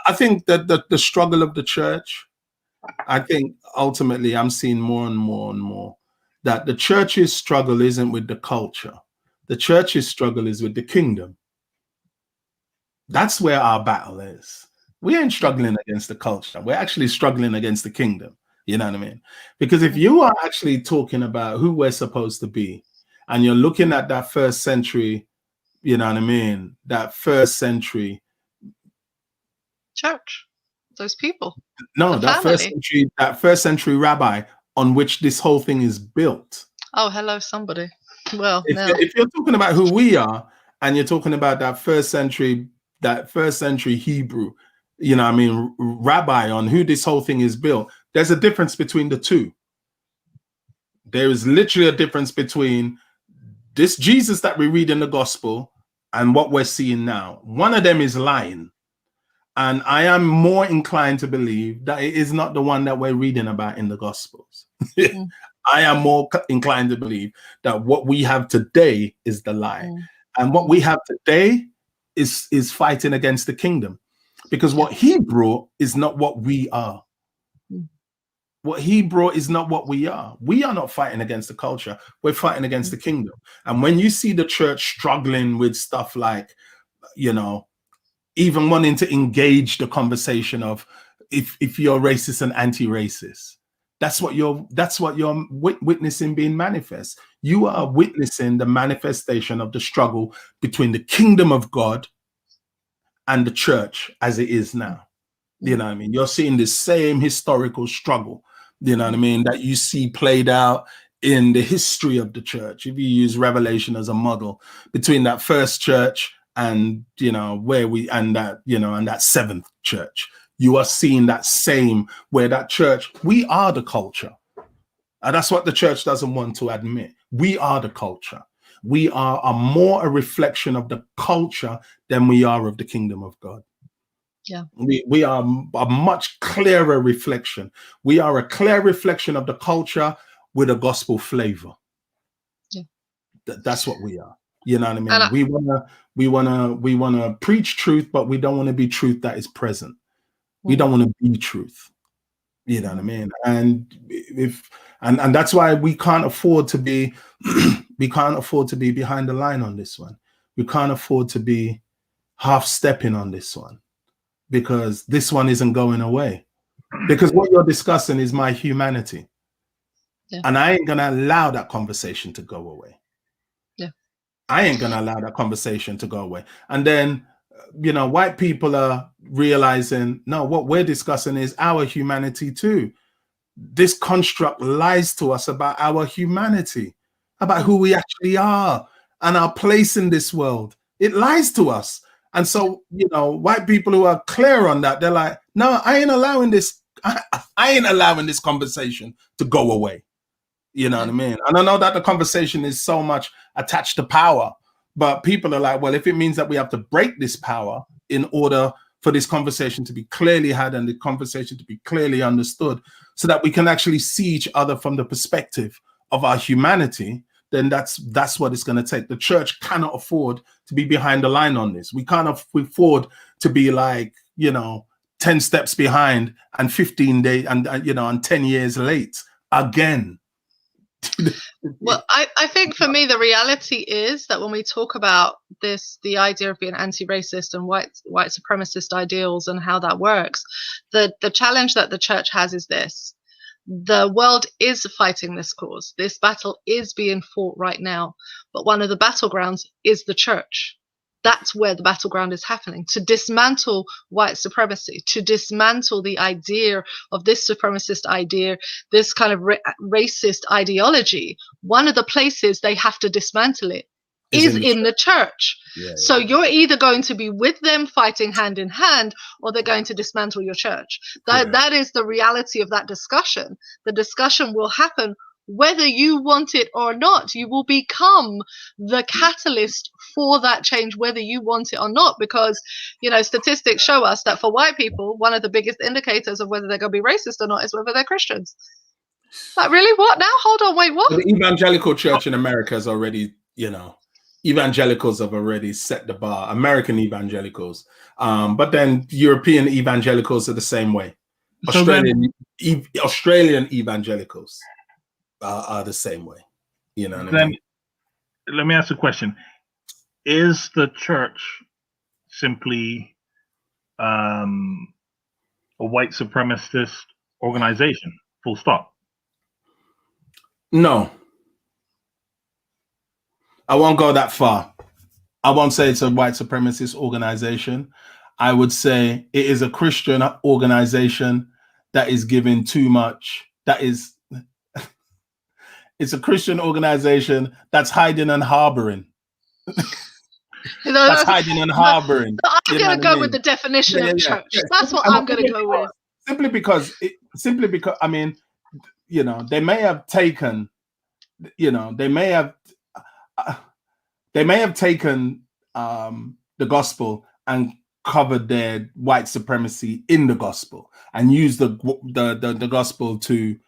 I think that the struggle of the church, I think ultimately I'm seeing more and more and more that the church's struggle isn't with the culture. The church's struggle is with the kingdom. That's where our battle is. We ain't struggling against the culture. We're actually struggling against the kingdom. You know what I mean? Because if you are actually talking about who we're supposed to be, and you're looking at that first century, you know what I mean? That first century church, those people. No, that first century rabbi on which this whole thing is built. Oh, hello, somebody. Well, if you're talking about who we are, and you're talking about that first century Hebrew, you know what I mean, rabbi on who this whole thing is built, there's a difference between the two. There is literally a difference between this Jesus that we read in the gospel and what we're seeing now. One of them is lying, And I am more inclined to believe that it is not the one that we're reading about in the Gospels. I am more inclined to believe that what we have today is the lie. And what we have today is fighting against the kingdom. Because what he brought is not what we are. What he brought is not what we are. We are not fighting against the culture. We're fighting against the kingdom. And when you see the church struggling with stuff like, you know, even wanting to engage the conversation of if you're racist and anti-racist, that's what you're witnessing being manifest. You are witnessing the manifestation of the struggle between the kingdom of God and the church as it is now. You know what I mean? You're seeing the same historical struggle, you know what I mean, that you see played out in the history of the church. If you use Revelation as a model, between that first church and, you know, that seventh church, you are seeing that same, where that church, we are the culture. And that's what the church doesn't want to admit. We are the culture. We are more a reflection of the culture than we are of the kingdom of God. Yeah. We are a much clearer reflection. We are a clear reflection of the culture with a gospel flavor. Yeah. That's what we are. You know what I mean? We wanna preach truth, but we don't want to be truth that is present. We don't want to be truth. You know what I mean? And and that's why we can't afford to be behind the line on this one. We can't afford to be half stepping on this one, because this one isn't going away. Because what you're discussing is my humanity. Yeah. And I ain't gonna allow that conversation to go away. Yeah. I ain't gonna allow that conversation to go away. And then, you know, white people are realizing, no, what we're discussing is our humanity too. This construct lies to us about our humanity, about who we actually are and our place in this world. It lies to us. And so, you know, white people who are clear on that, they're like, no, I ain't allowing this. I ain't allowing this conversation to go away. You know what I mean? And I know that the conversation is so much attached to power, but people are like, well, if it means that we have to break this power in order for this conversation to be clearly had and the conversation to be clearly understood, so that we can actually see each other from the perspective of our humanity, then that's what it's going to take. The church cannot afford to be behind the line on this. We can't afford to be like, you know, 10 steps behind and 15 days and, you know, and 10 years late again. Well, I think for me, the reality is that when we talk about this, the idea of being anti-racist and white supremacist ideals and how that works, the challenge that the church has is this: the world is fighting this cause. This battle is being fought right now, but one of the battlegrounds is the church. That's where the battleground is happening, to dismantle white supremacy, to dismantle the idea of this supremacist idea, this kind of racist ideology. One of the places they have to dismantle it is in the church. So you're either going to be with them fighting hand in hand, or they're going to dismantle your church. That is the reality of that discussion. The discussion will happen whether you want it or not. You will become the catalyst for that change, whether you want it or not, because, you know, statistics show us that for white people, one of the biggest indicators of whether they're going to be racist or not is whether they're Christians. Like, really? What now? Hold on, wait, what? The evangelical church in America has already, you know, evangelicals have already set the bar, American evangelicals. But then European evangelicals are the same way. Australian evangelicals are the same way. You know what I mean? Let me ask a question. Is the church simply a white supremacist organization? Full stop. No. I won't go that far. I won't say it's a white supremacist organization. I would say it is a Christian organization that is giving too much. It's a Christian organization that's hiding and harboring. That's hiding and harboring. I'm going to go with the definition of church. That's what I'm going to go with. Simply because, I mean, you know, they may have taken, you know, they may have taken the gospel and covered their white supremacy in the gospel and used the gospel to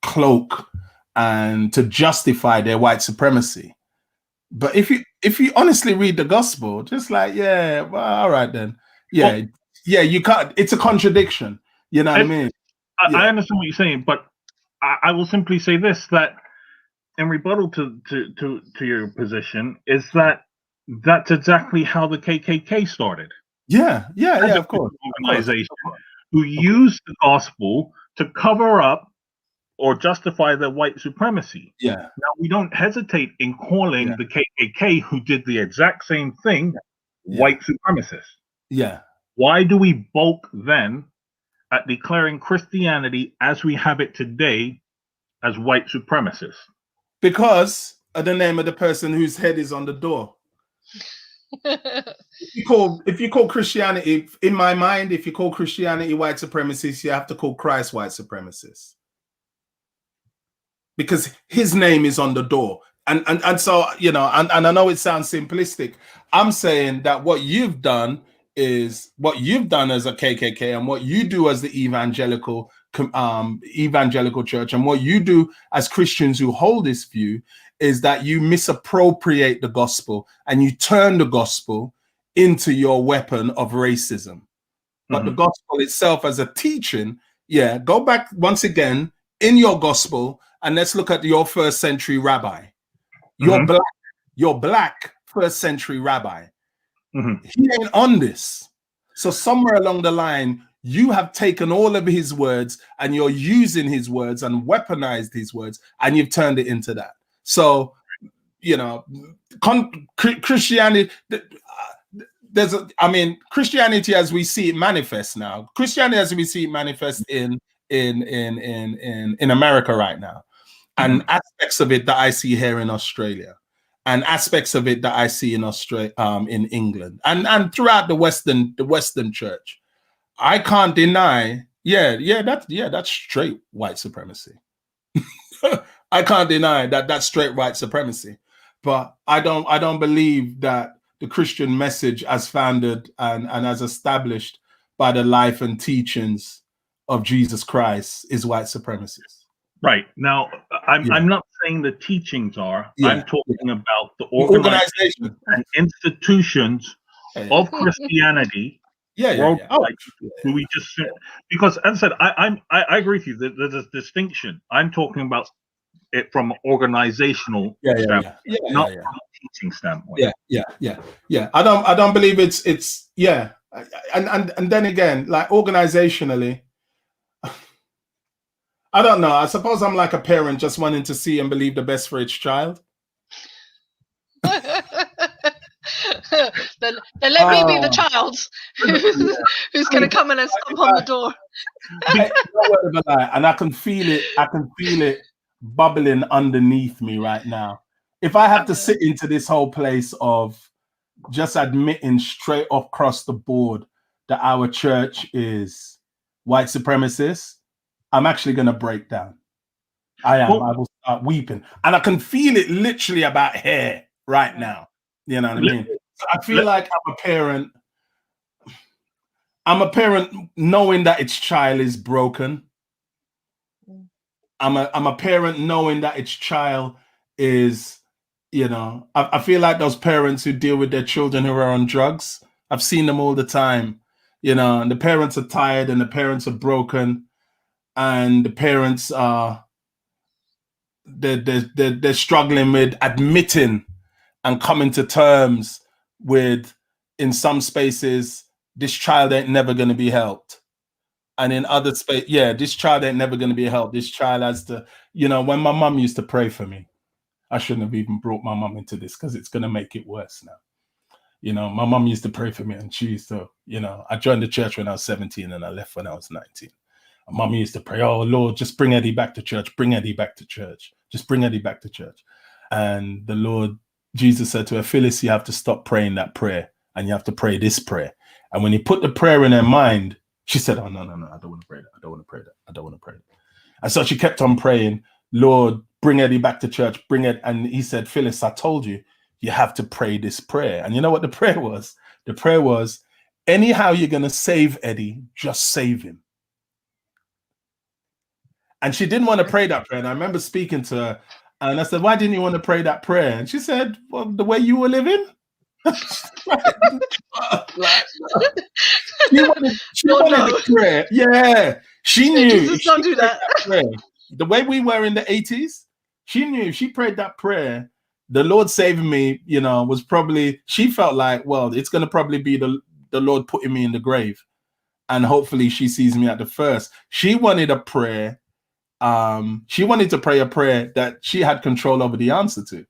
cloak and to justify their white supremacy. But if you honestly read the gospel, just like, yeah, well, all right then, yeah, you can't. It's a contradiction. You know what I mean? I understand what you're saying, but I will simply say this: that in rebuttal to your position is that that's exactly how the KKK started. Yeah, of course. Organization who used the gospel to cover up or justify their white supremacy. Yeah. Now, we don't hesitate in calling the KKK, who did the exact same thing, white supremacists. Yeah. Why do we balk then at declaring Christianity as we have it today as white supremacists? Because of the name of the person whose head is on the door. If you call Christianity, in my mind, if you call Christianity white supremacists, you have to call Christ white supremacists. Because his name is on the door. And so, you know, and I know it sounds simplistic. I'm saying that what you've done as a KKK and what you do as the evangelical church and what you do as Christians who hold this view is that you misappropriate the gospel and you turn the gospel into your weapon of racism. But the gospel itself as a teaching, go back once again in your gospel and let's look at your first century rabbi. Your black first century rabbi. He ain't on this. So somewhere along the line, you have taken all of his words and you're using his words and weaponized his words and you've turned it into that. So, you know, Christianity, Christianity as we see it manifest now. Christianity as we see it manifest in America right now. And aspects of it that I see here in Australia. And aspects of it that I see in Australia, in England, and throughout the Western church, I can't deny. That's straight white supremacy. I can't deny that that's straight white supremacy. But I don't believe that the Christian message, as founded and as established by the life and teachings of Jesus Christ, is white supremacist. Right. Now, I'm not saying the teachings are. I'm talking about the organization and institutions of Christianity. We just because, as I said, I agree with you. There's a distinction. I'm talking about it from an organizational standpoint, not from a teaching standpoint. I don't believe it's and then again, like organizationally. I don't know. I suppose I'm like a parent just wanting to see and believe the best for its child. then let me be the child who's going to come in and stomp on the door. And I can feel it. I can feel it bubbling underneath me right now. If I have to sit into this whole place of just admitting straight across the board that our church is white supremacist, I'm actually going to break down. I will start weeping. And I can feel it literally about here right now. You know what I mean? So I feel like I'm a parent. I'm a parent knowing that its child is broken. I'm a parent knowing that its child is, you know, I feel like those parents who deal with their children who are on drugs. I've seen them all the time, you know, and the parents are tired and the parents are broken. And the parents are they're struggling with admitting and coming to terms with, in some spaces, this child ain't never going to be helped, and in other space, this child ain't never going to be helped. This child has to, you know, when my mum used to pray for me, I shouldn't have even brought my mum into this because it's going to make it worse now. You know, my mum used to pray for me, and she used to, you know, I joined the church when I was 17 and I left when I was 19. Mom used to pray, oh, Lord, just bring Eddie back to church. Bring Eddie back to church. Just bring Eddie back to church. And the Lord, Jesus said to her, Phyllis, you have to stop praying that prayer and you have to pray this prayer. And when he put the prayer in her mind, she said, oh, no, I don't want to pray that. I don't want to pray that. I don't want to pray that. And so she kept on praying, Lord, bring Eddie back to church. Bring it. And he said, Phyllis, I told you, you have to pray this prayer. And you know what the prayer was? The prayer was, anyhow you're going to save Eddie, just save him. And she didn't want to pray that prayer. And I remember speaking to her, and I said, why didn't you want to pray that prayer? And she said, well, the way you were living. She wanted the prayer. Yeah. She knew. Don't do that. The way we were in the 80s, she knew if she prayed that prayer, the Lord saving me, you know, was probably, she felt like, well, it's going to probably be the Lord putting me in the grave. And hopefully she sees me at the first. She wanted a prayer. She wanted to pray a prayer that she had control over the answer to.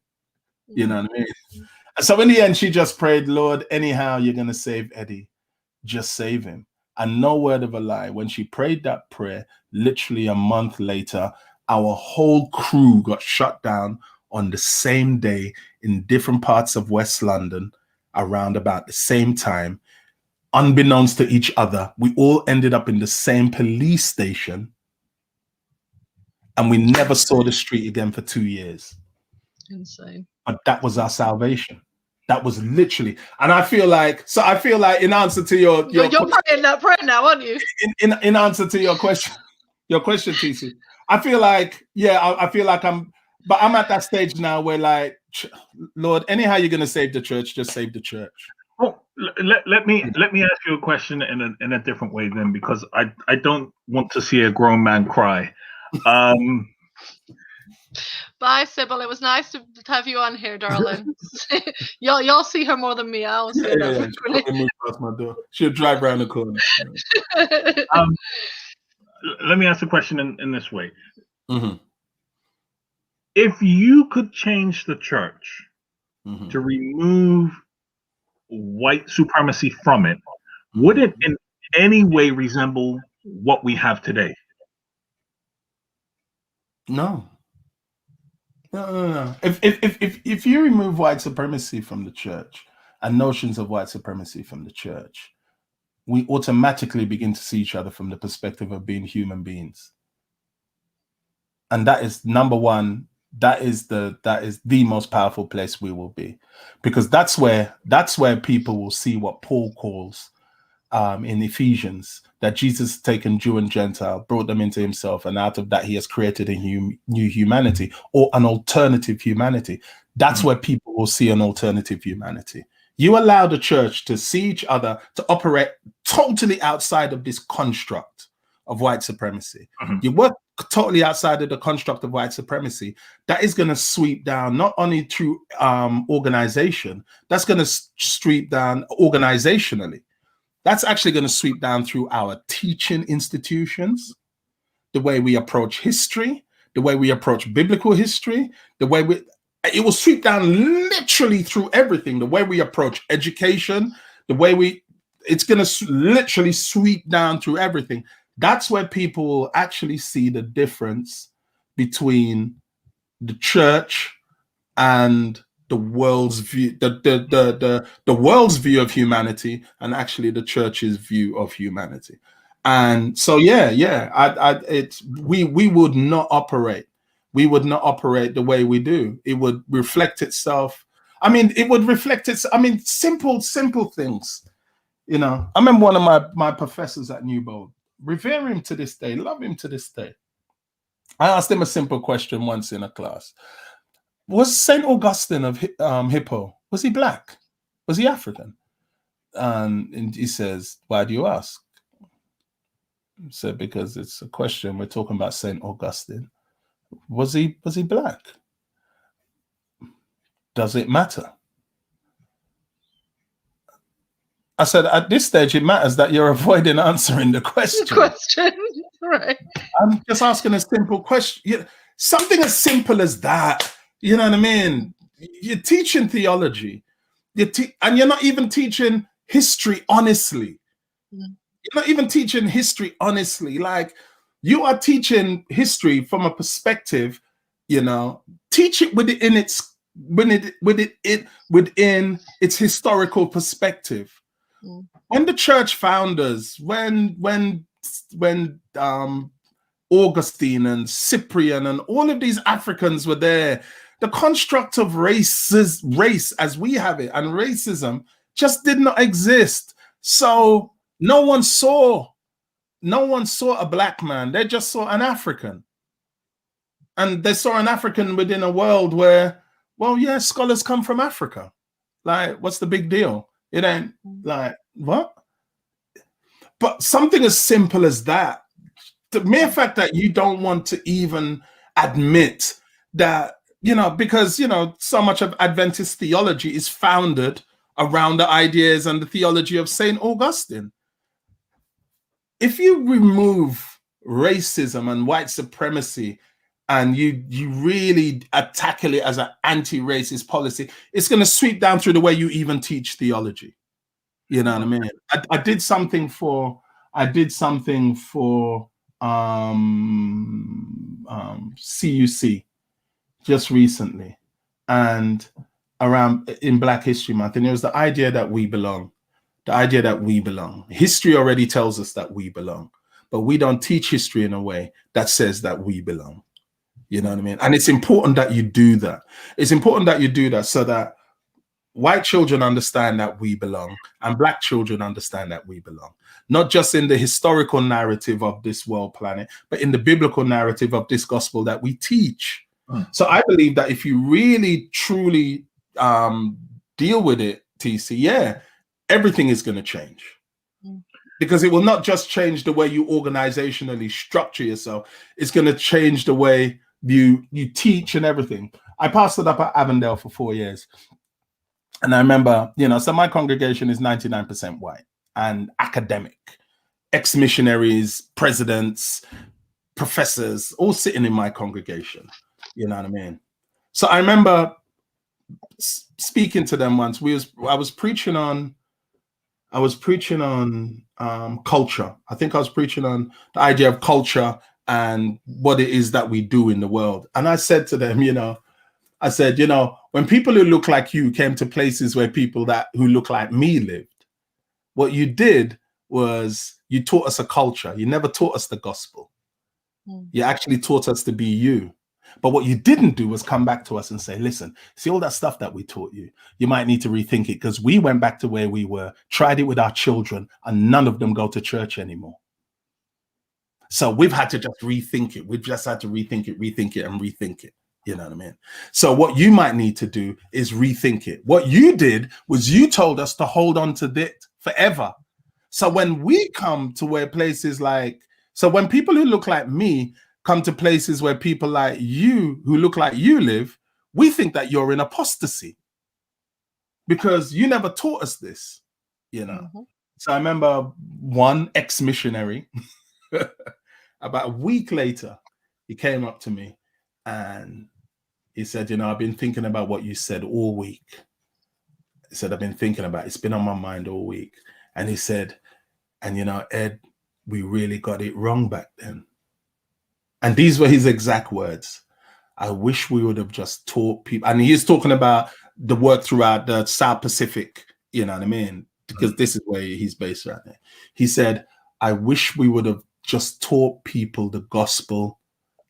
You know what I mean? So in the end, she just prayed, Lord, anyhow you're going to save Eddie, just save him. And no word of a lie, when she prayed that prayer, literally a month later, our whole crew got shut down on the same day in different parts of West London around about the same time. Unbeknownst to each other, we all ended up in the same police station, and we never saw the street again for 2 years. Insane. But that was our salvation. That was literally, and I feel like in answer to your you're praying that prayer now, aren't you? In answer to your question, TC, I feel like, I feel like I'm at that stage now where, like, Lord, anyhow you're gonna save the church, just save the church. Well, let me ask you a question in a different way then, because I don't want to see a grown man cry. Bye, Sybil. It was nice to have you on here, darling. y'all see her more than me. I always say that. She'll move past my door. She'll drive around the corner. Let me ask a question in this way. Mm-hmm. If you could change the church to remove white supremacy from it, would it in any way resemble what we have today? No. No. If you remove white supremacy from the church and notions of white supremacy from the church, we automatically begin to see each other from the perspective of being human beings. And that is number one. That is the most powerful place we will be, because that's where people will see what Paul calls in Ephesians, that Jesus has taken Jew and Gentile, brought them into himself, and out of that he has created a new humanity, or an alternative humanity. That's where people will see an alternative humanity. You allow the church to see each other, to operate totally outside of this construct of white supremacy. You work totally outside of the construct of white supremacy. That is going to sweep down not only through organization, that's going to sweep down organizationally. That's actually going to sweep down through our teaching institutions, the way we approach history, the way we approach biblical history, it will sweep down literally through everything, the way we approach education, it's going to literally sweep down through everything. That's where people will actually see the difference between the church and the world's view, the world's view of humanity, and actually the church's view of humanity. And so, we would not operate. We would not operate the way we do. It would reflect itself. Simple things. You know, I remember one of my professors at Newbold, revere him to this day, love him to this day. I asked him a simple question once in a class. Was St. Augustine of Hippo, was he black? Was he African? And he says, why do you ask? I said, because it's a question. We're talking about St. Augustine. Was he black? Does it matter? I said, at this stage, it matters that you're avoiding answering the question. Right. I'm just asking a simple question. Something as simple as that. You know what I mean? You're teaching theology, and you're not even teaching history honestly. You're not even teaching history honestly. Like, you are teaching history from a perspective, teach it within its historical perspective. When the church founders, when Augustine and Cyprian and all of these Africans were there, The construct of race as we have it and racism just did not exist. So no one saw a black man. They just saw an African. And they saw an African within a world where, well, yeah, scholars come from Africa. Like, what's the big deal? It ain't like, what? But something as simple as that, the mere fact that you don't want to even admit that, because, so much of Adventist theology is founded around the ideas and the theology of St. Augustine. If you remove racism and white supremacy and you really tackle it as an anti-racist policy, it's going to sweep down through the way you even teach theology. You know what I mean? I did something for CUC just recently, and around in Black History Month, and it was the idea that we belong. The idea that we belong. History already tells us that we belong, but we don't teach history in a way that says that we belong. You know what I mean? And it's important that you do that. It's important that you do that so that white children understand that we belong and Black children understand that we belong. Not just in the historical narrative of this world planet, but in the biblical narrative of this gospel that we teach. So I believe that if you really, truly deal with it, TC, everything is going to change. Because it will not just change the way you organizationally structure yourself. It's going to change the way you teach and everything. I pastored up at Avondale for 4 years. And I remember, so my congregation is 99% white and academic, ex-missionaries, presidents, professors, all sitting in my congregation. You know what I mean? So I remember speaking to them once. I was preaching on culture. I think I was preaching on the idea of culture and what it is that we do in the world. And I said to them, I said, when people who look like you came to places where people who look like me lived, what you did was you taught us a culture. You never taught us the gospel. You actually taught us to be you. But what you didn't do was come back to us and say, listen, see all that stuff that we taught you, you might need to rethink it, because we went back to where we were, tried it with our children, and none of them go to church anymore. So we've had to just rethink it. We've just had to rethink it, and rethink it. You know what I mean? So what you might need to do is rethink it. What you did was you told us to hold on to it forever. So when we come to where places like, so when people who look like me come to places where people like you who look like you live, we think that you're in apostasy because you never taught us this, So I remember one ex-missionary, about a week later, he came up to me and he said, I've been thinking about what you said all week. He said, I've been thinking about it. It's been on my mind all week. And he said, and Ed, we really got it wrong back then. And these were his exact words. I wish we would have just taught people. And he's talking about the work throughout the South Pacific, you know what I mean? Because this is where he's based right now. He said, I wish we would have just taught people the gospel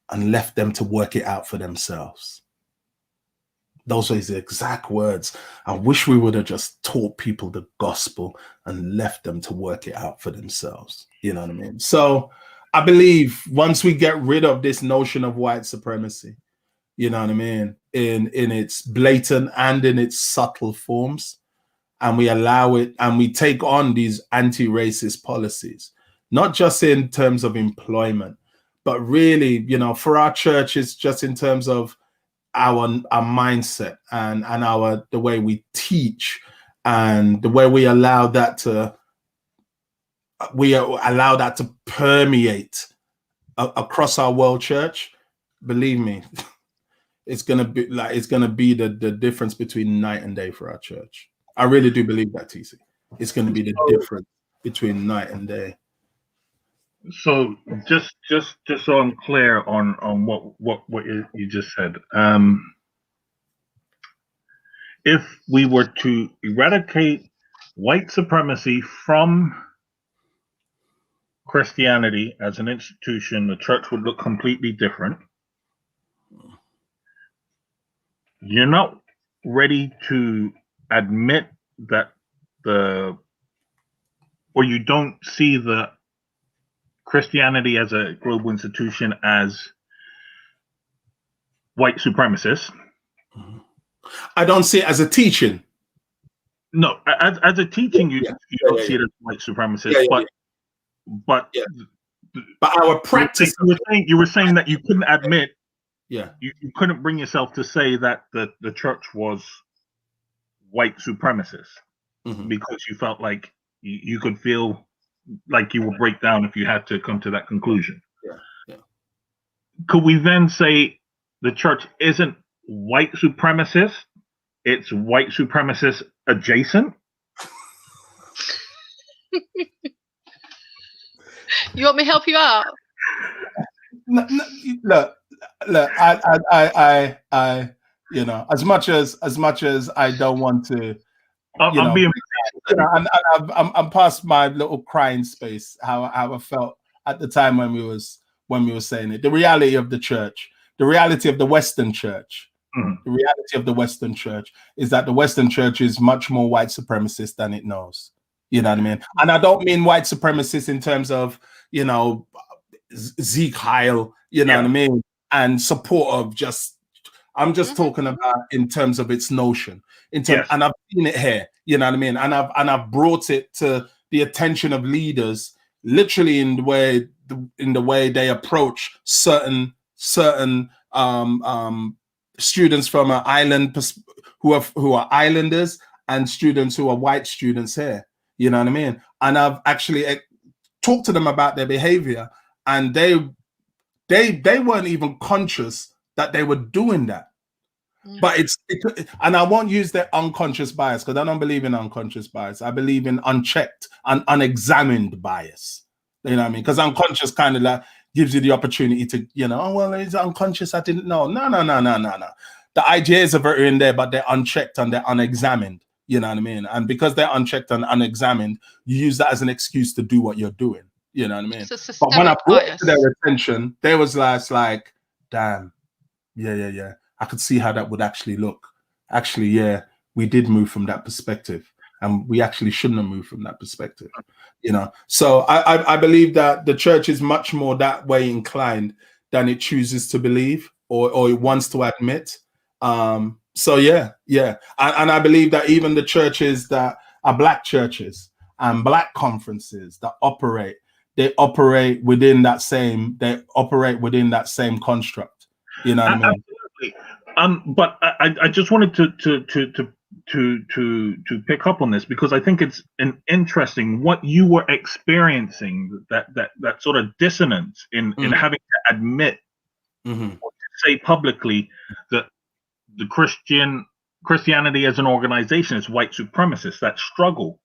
and left them to work it out for themselves. Those were his exact words. I wish we would have just taught people the gospel and left them to work it out for themselves. You know what I mean? So I believe once we get rid of this notion of white supremacy, you know what I mean, in its blatant and in its subtle forms, and we allow it and we take on these anti-racist policies, not just in terms of employment, but really, for our churches, just in terms of our mindset and the way we teach and the way we allow that to permeate across our world church. Believe me, it's gonna be the difference between night and day for our church. I really do believe that, TC. It's going to be the difference between night and day. So just so I'm clear on what you just said. If we were to eradicate white supremacy from Christianity as an institution, the church would look completely different. you're not ready to admit that or you don't see the Christianity as a global institution as white supremacist. I don't see it as a teaching. No, as a teaching, you don't see it as white supremacist, but our practice. You were saying that you couldn't admit. Yeah, you couldn't bring yourself to say that the church was white supremacist because you felt like you could feel like you would break down if you had to come to that conclusion. Yeah. Could we then say the church isn't white supremacist? It's white supremacist adjacent? You want me to help you out? No, look, I as much as I don't want to, I'm past my little crying space. How I felt at the time when we were saying it. The reality of the church, the reality of the Western church, the reality of the Western church is that the Western church is much more white supremacist than it knows. You know what I mean? And I don't mean white supremacist in terms of Zeke Heil, what I mean, and support of just. I'm just talking about in terms of its notion. And I've seen it here, you know what I mean, and I've brought it to the attention of leaders, literally in the way they approach certain students from an island who are islanders and students who are white students here. You know what I mean? And I've actually talked to them about their behavior, and they weren't even conscious that they were doing that. But and I won't use their unconscious bias, because I don't believe in unconscious bias. I believe in unchecked and unexamined bias. You know what I mean? Because unconscious kind of like gives you the opportunity to, oh, well, it's unconscious. I didn't know. No. The ideas are in there, but they're unchecked and they're unexamined. You know what I mean? And because they're unchecked and unexamined, you use that as an excuse to do what you're doing. You know what I mean? But when I brought it to their attention, they was like, damn, yeah. I could see how that would actually look. Actually, yeah, we did move from that perspective, and we actually shouldn't have moved from that perspective. So I believe that the church is much more that way inclined than it chooses to believe or it wants to admit. So yeah. And I believe that even the churches that are black churches and black conferences that they operate within that same construct. You know what I mean? Absolutely. But I just wanted to pick up on this, because I think it's an interesting what you were experiencing, that sort of dissonance in having to admit or to say publicly that the Christianity as an organization is white supremacist. That struggle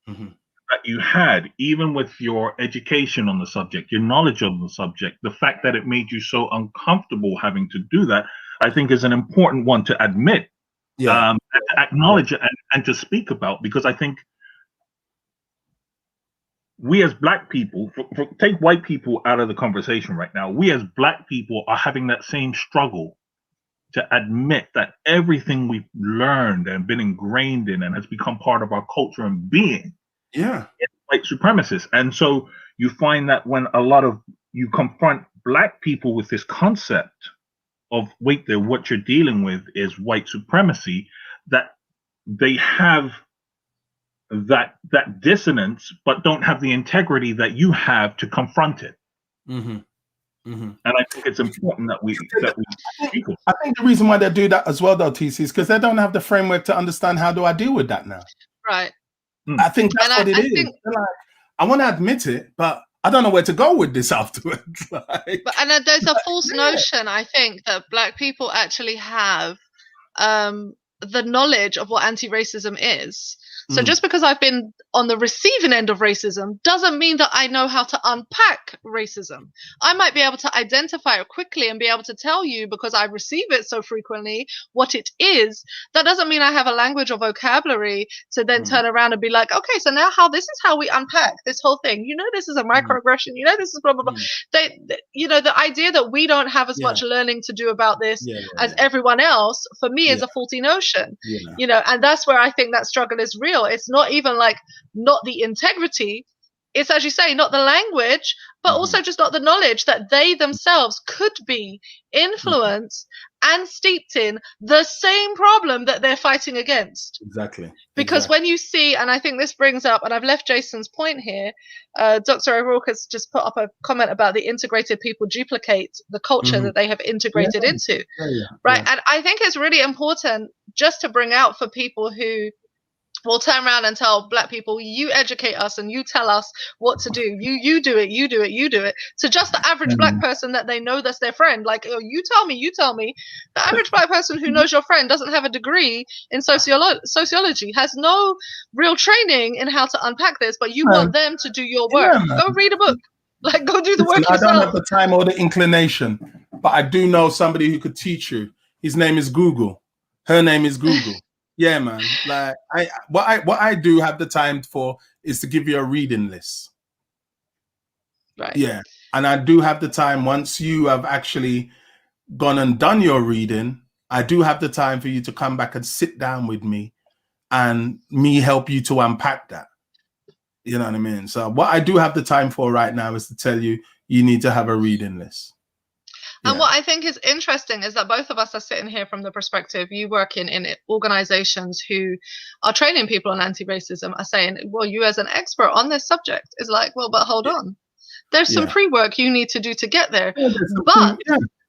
that you had, even with your education on the subject, your knowledge of the subject, the fact that it made you so uncomfortable having to do that, I think is an important one to admit, and to acknowledge and to speak about, because I think we as black people, take white people out of the conversation right now, we as black people are having that same struggle to admit that everything we've learned and been ingrained in and has become part of our culture and being is white supremacist. And so you find that when you confront black people with this concept of, wait there, what you're dealing with is white supremacy, that they have that dissonance, but don't have the integrity that you have to confront it. And I think it's important that we speak. I think the reason why they do that as well, though, TC, is because they don't have the framework to understand how do I deal with that now. Right. I think that's what it is. Like, I want to admit it, but I don't know where to go with this afterwards. And there's a false notion, I think, that black people actually have the knowledge of what anti-racism is. So just because I've been on the receiving end of racism doesn't mean that I know how to unpack racism. I might be able to identify it quickly and be able to tell you, because I receive it so frequently, what it is. That doesn't mean I have a language or vocabulary to then turn around and be like, okay, so now this is how we unpack this whole thing. You know, this is a microaggression. You know, this is blah, blah, blah. You know, the idea that we don't have as much learning to do about this as everyone else, for me, is a faulty notion. You know, and that's where I think that struggle is real. It's not even like not the integrity. It's, as you say, not the language, but also just not the knowledge that they themselves could be influenced and steeped in the same problem that they're fighting against. Exactly. Because when you see, and I think this brings up, and I've left Jason's point here, Dr. O'Rourke has just put up a comment about the integrated people duplicate the culture that they have integrated into. Right. And I think it's really important just to bring out for people who will turn around and tell Black people, you educate us and you tell us what to do. You do it, you do it, you do it. To just the average Black person that they know that's their friend. Like, oh, you tell me. The average Black person who knows your friend doesn't have a degree in sociology, has no real training in how to unpack this, but you want them to do your work. Go read a book. Like, go do the work yourself. I don't have the time or the inclination, but I do know somebody who could teach you. His name is Google. Her name is Google. Yeah, man. Like what I do have the time for is to give you a reading list. Right. Yeah. And I do have the time, once you have actually gone and done your reading, I do have the time for you to come back and sit down with me and me help you to unpack that. You know what I mean? So what I do have the time for right now is to tell you, you need to have a reading list. And what I think is interesting is that both of us are sitting here from the perspective, you work in organizations who are training people on anti-racism, are saying, well, you as an expert on this subject is like, well, but hold on. There's some pre-work you need to do to get there. But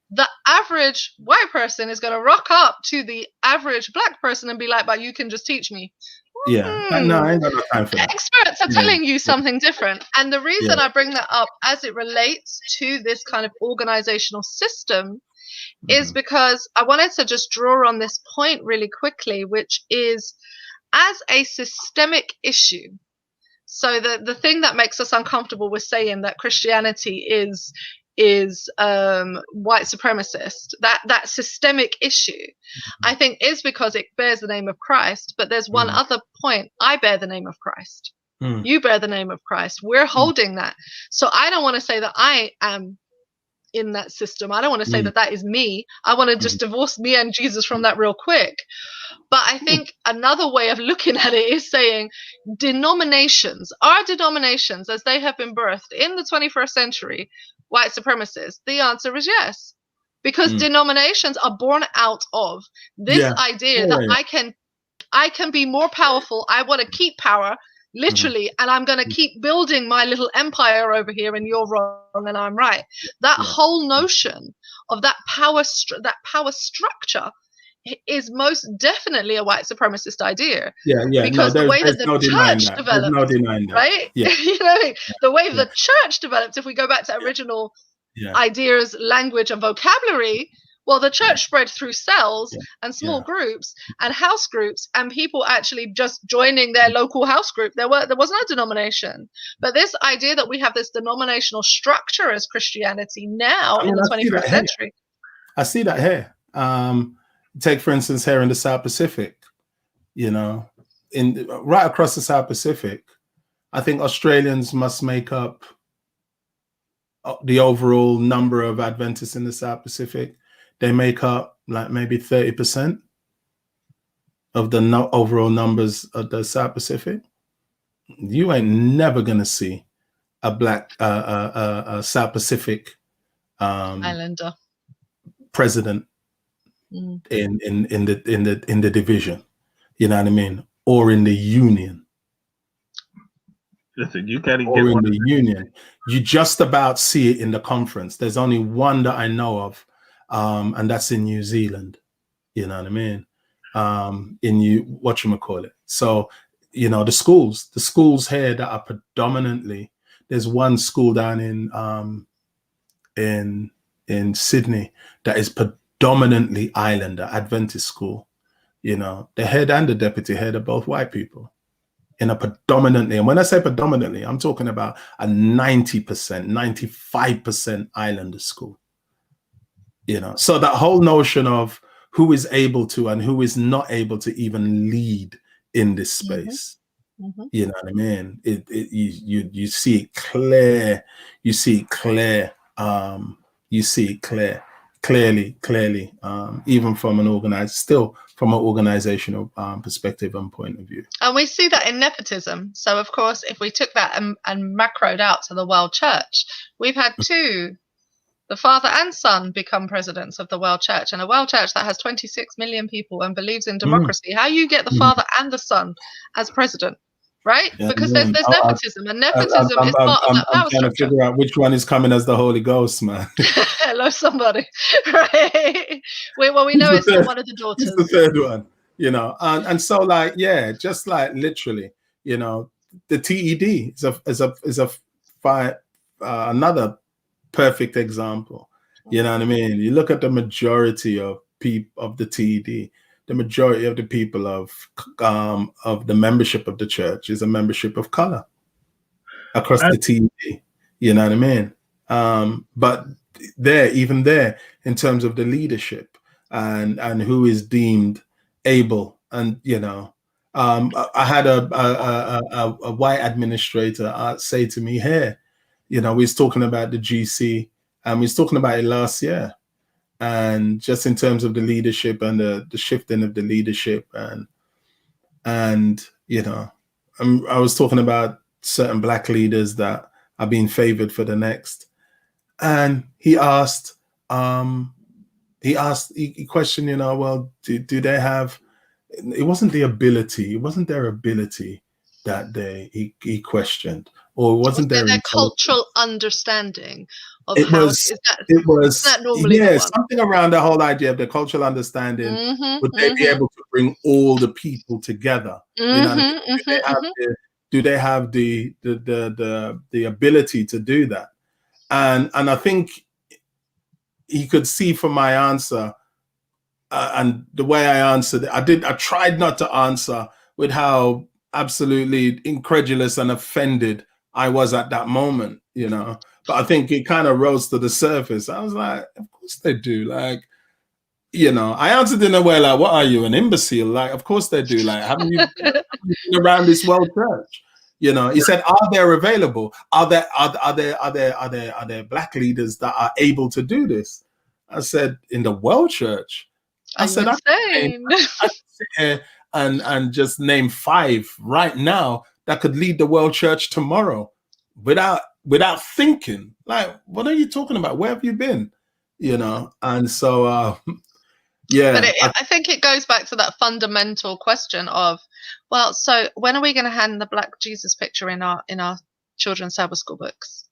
the average white person is going to rock up to the average Black person and be like, but you can just teach me. No, I ain't got no time for that. Experts are telling you something different. And the reason I bring that up as it relates to this kind of organizational system is because I wanted to just draw on this point really quickly, which is as a systemic issue. So the thing that makes us uncomfortable with saying that Christianity is white supremacist, that systemic issue, I think is because it bears the name of Christ. But there's one other point. I bear the name of Christ. You bear the name of Christ. We're holding that. So I don't want to say that I am in that system. I don't want to say that is me. I want to just divorce me and Jesus from that real quick. But I think another way of looking at it is saying denominations as they have been birthed in the 21st century, white supremacists. The answer is yes, because denominations are born out of this idea that I can be more powerful. I want to keep power, literally, and I'm going to keep building my little empire over here, and you're wrong and I'm right. That whole notion of that power structure is most definitely a white supremacist idea. Because the way that the church developed, right? You know, the way the church developed, if we go back to original ideas, language, and vocabulary, well, the church spread through cells and small groups and house groups, and people actually just joining their local house group. There was no denomination. But this idea that we have this denominational structure as Christianity now in the 21st century. I see that here. Take, for instance, here in the South Pacific, you know, right across the South Pacific, I think Australians must make up the overall number of Adventists in the South Pacific. They make up like maybe 30% of the overall numbers of the South Pacific. You ain't never going to see a Black South Pacific Islander president in the division, you know what I mean, or in the union. Listen, you can't or in the union. You just about see it in the conference. There's only one that I know of, and that's in New Zealand. You know what I mean? Whatchamacallit. So, you know, the schools here that are predominantly. There's one school down in Sydney that is predominantly Islander, Adventist school. You know, the head and the deputy head are both white people. in a predominantly, and when I say predominantly, I'm talking about a 90%, 95% islander school. You know, so that whole notion of who is able to and who is not able to even lead in this space. You know what I mean? You see it clear. You see it clear. You see it clearly. Even from an organizational perspective and point of view. And we see that in nepotism. So of course, if we took that and macroed out to the world church, we've had two, the father and son, become presidents of the world church, and a world church that has 26 million people and believes in democracy. How you get the father and the son as president? Right? Yeah, because there's nepotism, and nepotism is part of that power structure. I'm trying to figure out which one is coming as the Holy Ghost, man. Hello, somebody. Right? We know it's not one of the daughters. It's the third one, you know. And so, like, yeah, just like literally, you know, the TED is another perfect example. You know what I mean? You look at the majority of the TED. The majority of the people of the membership of the church is a membership of color across the TED. You know what I mean? But even there, in terms of the leadership and who is deemed able, and you know, I had a white administrator say to me, "Hey, you know, we was talking about the GC, and we was talking about it last year." And just in terms of the leadership and the shifting of the leadership, and you know, I was talking about certain Black leaders that are being favored for the next. And he questioned, you know, well, do they have? It wasn't the ability. It wasn't their ability that he questioned, or wasn't there their cultural understanding of it how was that normally something around the whole idea of the cultural understanding. Would they be able to bring all the people together? You know, do they have the ability to do that? And I think he could see from my answer and the way I answered it. I tried not to answer with how absolutely incredulous and offended I was at that moment, you know. But I think it kind of rose to the surface. I was like, of course they do. Like, you know, I answered in a way like, what are you, an imbecile? Like, of course they do. Like, haven't you been around this world church? You know, he said, are they available? Are there Black leaders that are able to do this? I said, in the world church. I said, I sit here and just name 5 right now that could lead the world church tomorrow without thinking. Like, what are you talking about? Where have you been? You know? And so, yeah. But I think it goes back to that fundamental question of, well, so when are we going to hand the Black Jesus picture in our children's Sabbath school books?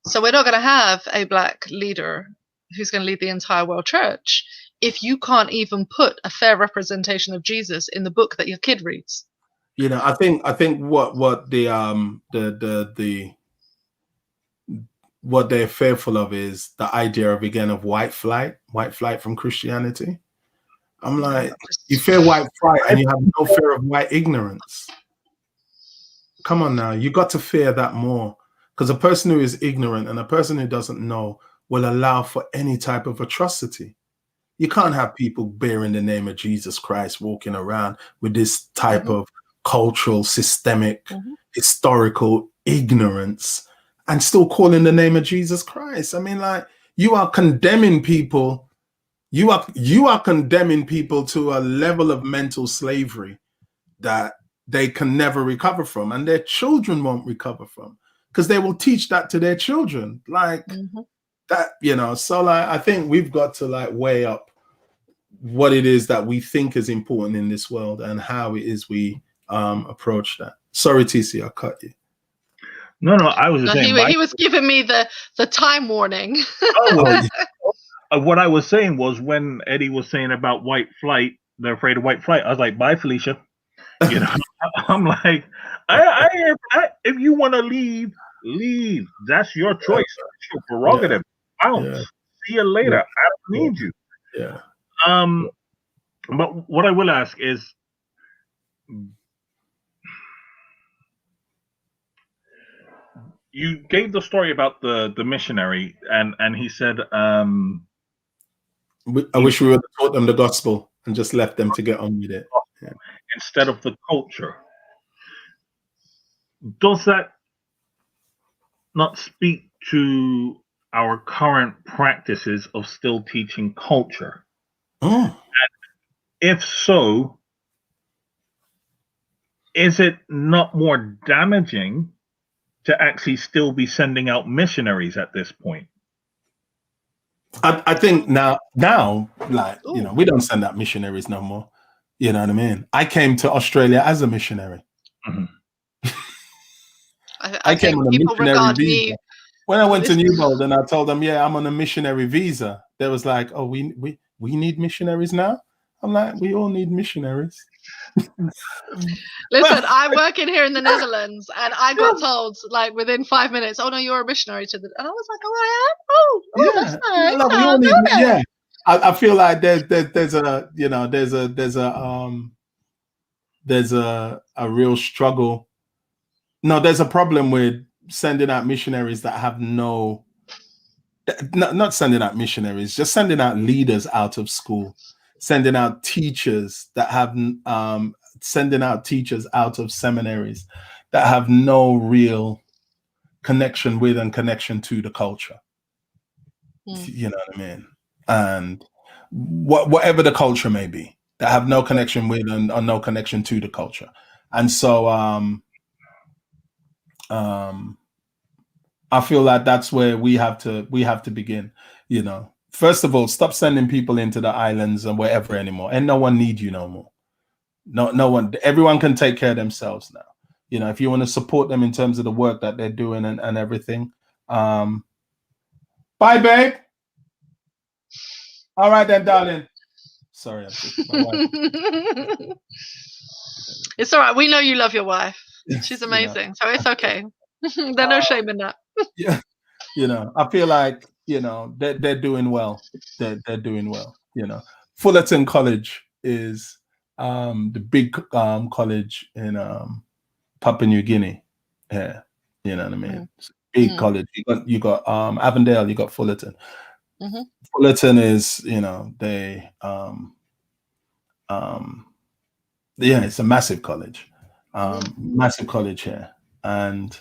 So we're not going to have a Black leader who's going to lead the entire world church if you can't even put a fair representation of Jesus in the book that your kid reads. You know, I think what what they're fearful of is the idea of, again, of white flight from Christianity. I'm like, you fear white flight and you have no fear of white ignorance. Come on now, you got to fear that more, because a person who is ignorant and a person who doesn't know will allow for any type of atrocity. You can't have people bearing the name of Jesus Christ walking around with this type of cultural, systemic, historical ignorance and still calling the name of Jesus Christ. I mean, like, you are condemning people. You are condemning people to a level of mental slavery that they can never recover from, and their children won't recover from, because they will teach that to their children. Like that, you know. So, like, I think we've got to, like, weigh up what it is that we think is important in this world and how it is we approach that. Sorry, TC, I cut you. No, I was just saying. He was giving me the time warning. What I was saying was, when Eddie was saying about white flight, they're afraid of white flight. I was like, bye, Felicia. You know, I'm like, if you want to leave. That's your choice. That's your prerogative. Bounce. See you later. I don't need you. Yeah. But what I will ask is, you gave the story about the missionary, and he said, I wish we would have taught them the gospel and just left them to get on with it. Yeah. Instead of the culture. Does that not speak to our current practices of still teaching culture? Oh. And if so, is it not more damaging to actually still be sending out missionaries at this point? I think now, like, you know, we don't send out missionaries no more. You know what I mean? I came to Australia as a missionary. Mm-hmm. I came on a missionary visa. When I went to Newbold and I told them, yeah, I'm on a missionary visa, they was like, oh, we need missionaries now? I'm like, we all need missionaries. Listen, I work in here in the Netherlands, and I got told like within 5 minutes, "Oh no, you're a missionary to the." And I was like, "Oh, I am. Oh, yeah, that's nice. no, we all need, yeah." I feel like there's a real struggle. No, there's a problem with sending out missionaries that have not sending out missionaries, just sending out leaders out of school, sending out teachers that have sending out teachers out of seminaries that have no real connection with and connection to the culture. You know what I mean? And whatever the culture may be, that have no connection with and or no connection to the culture. And so I feel like that's where we have to begin. You know, first of all, stop sending people into the islands and wherever anymore, and no one need you no more. No one. Everyone can take care of themselves now. You know, if you want to support them in terms of the work that they're doing and everything. Bye, babe. All right then, darling. Sorry, my wife. It's all right. We know you love your wife. She's amazing, so it's okay. There's no shame in that. Yeah, you know, I feel like, you know, they're doing well. They're doing well. You know, Fullerton College is the big college in Papua New Guinea. Yeah, you know what I mean. It's a big college. You got Avondale. You got Fullerton. Fullerton is, you know, they yeah, it's a massive college. Massive college here, and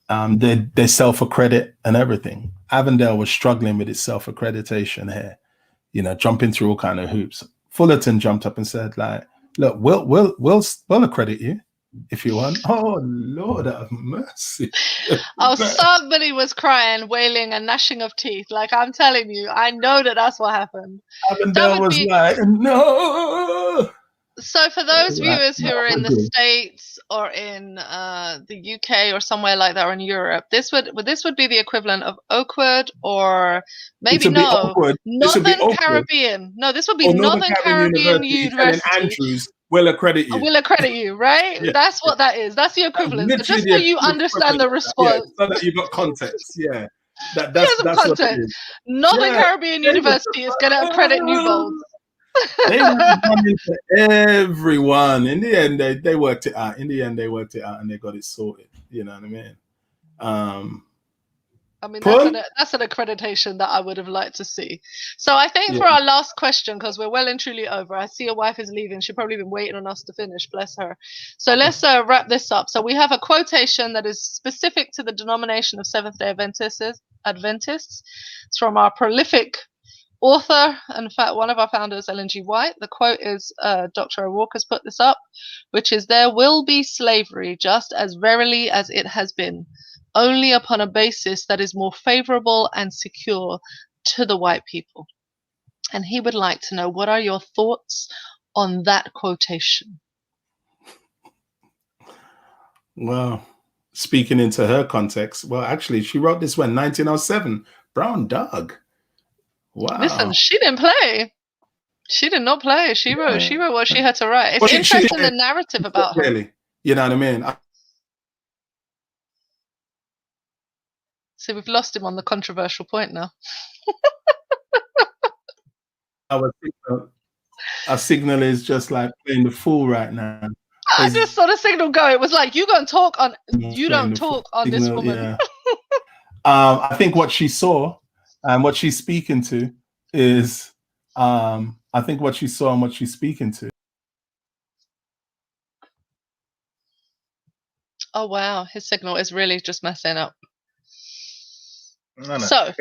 they self-accredit and everything. Avondale was struggling with its self-accreditation here, you know, jumping through all kind of hoops. Fullerton jumped up and said, like, look, we'll accredit you if you want. Oh Lord have mercy. Oh, somebody was crying, wailing, and gnashing of teeth. Like, I'm telling you, I know that's what happened. Avondale was like, no. So for those viewers who are in the States or in the UK or somewhere like that, or in Europe, this would be the equivalent of Oakwood, or maybe Northern Caribbean. No, this would be Northern Caribbean University. Andrews will accredit you. Will accredit you, right? Yeah. That's what that is. That's the equivalent. So just so you understand the response. Yeah, so that you got context. Yeah. That's context. What it is. Northern Caribbean University is going to accredit Newbold. They wanted to everyone. In the end, they worked it out. In the end, they worked it out and they got it sorted. You know what I mean? I mean, that's an accreditation that I would have liked to see. So I think for our last question, because we're well and truly over, I see your wife is leaving. She's probably been waiting on us to finish, bless her. So let's wrap this up. So we have a quotation that is specific to the denomination of Seventh-day Adventists. It's from our prolific author, in fact, one of our founders, Ellen G. White. The quote is, Dr. O'Rourke put this up, which is, "There will be slavery just as verily as it has been, only upon a basis that is more favorable and secure to the white people." And he would like to know, what are your thoughts on that quotation? Well, speaking into her context, well, actually, she wrote this when 1907, Brown Dog. Wow. Listen, she didn't play. She did not play. She wrote what she had to write. It's interesting, the narrative about her. Really, you know what I mean? See, we've lost him on the controversial point now. Our signal is just like playing the fool right now. I just saw the signal go. It was like, you don't talk on this woman. Yeah. I think what she saw and what she's speaking to is, I think what she saw and what she's speaking to. Oh wow, his signal is really just messing up. No. So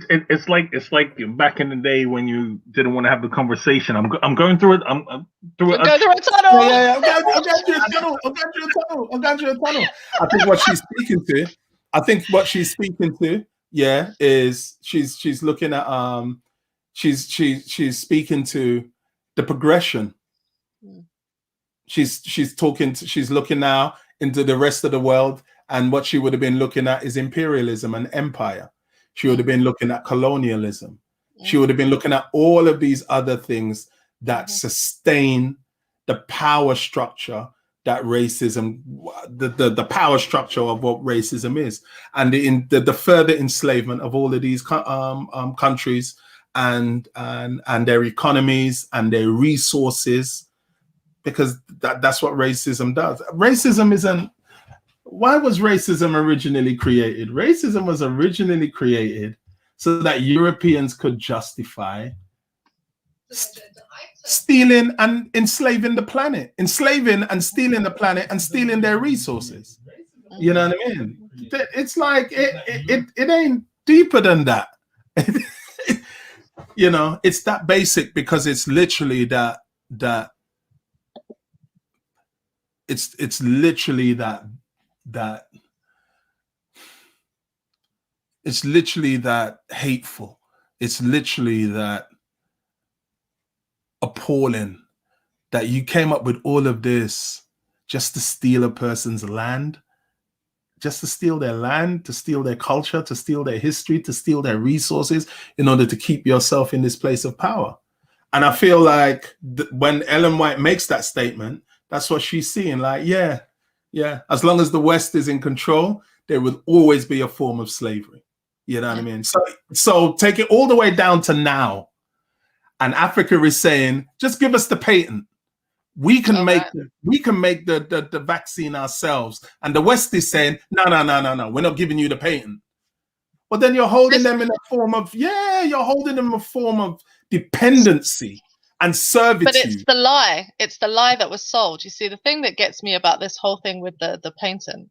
it's like back in the day when you didn't want to have the conversation. I'm going through it. I'm through it. Go through a tunnel. Yeah. I got you a tunnel. I think what she's speaking to, yeah, is she's looking at she's speaking to the progression. She's looking now into the rest of the world, and what she would have been looking at is imperialism and empire. She would have been looking at colonialism. She would have been looking at all of these other things that sustain the power structure that racism, the power structure of what racism is, and the further enslavement of all of these countries and their economies and their resources, because that's what racism does. Racism isn't. Why was racism originally created? Racism was originally created so that Europeans could justify stealing and enslaving the planet, enslaving and stealing the planet and stealing their resources. You know what I mean? It's like it ain't deeper than that. You know, it's that basic, because it's literally that it's literally that it's literally that hateful. It's literally that appalling that you came up with all of this just to steal a person's land, just to steal their land, to steal their culture, to steal their history, to steal their resources in order to keep yourself in this place of power. And I feel like when Ellen White makes that statement, that's what she's seeing. Like, yeah, as long as the West is in control, there will always be a form of slavery. You know what I mean? So take it all the way down to now. And Africa is saying, just give us the patent. We can make the vaccine ourselves. And the West is saying, no, we're not giving you the patent. Well, then you're holding them in a form of, you're holding them in a form of dependency and servitude. But it's the lie. It's the lie that was sold. You see, the thing that gets me about this whole thing with the patent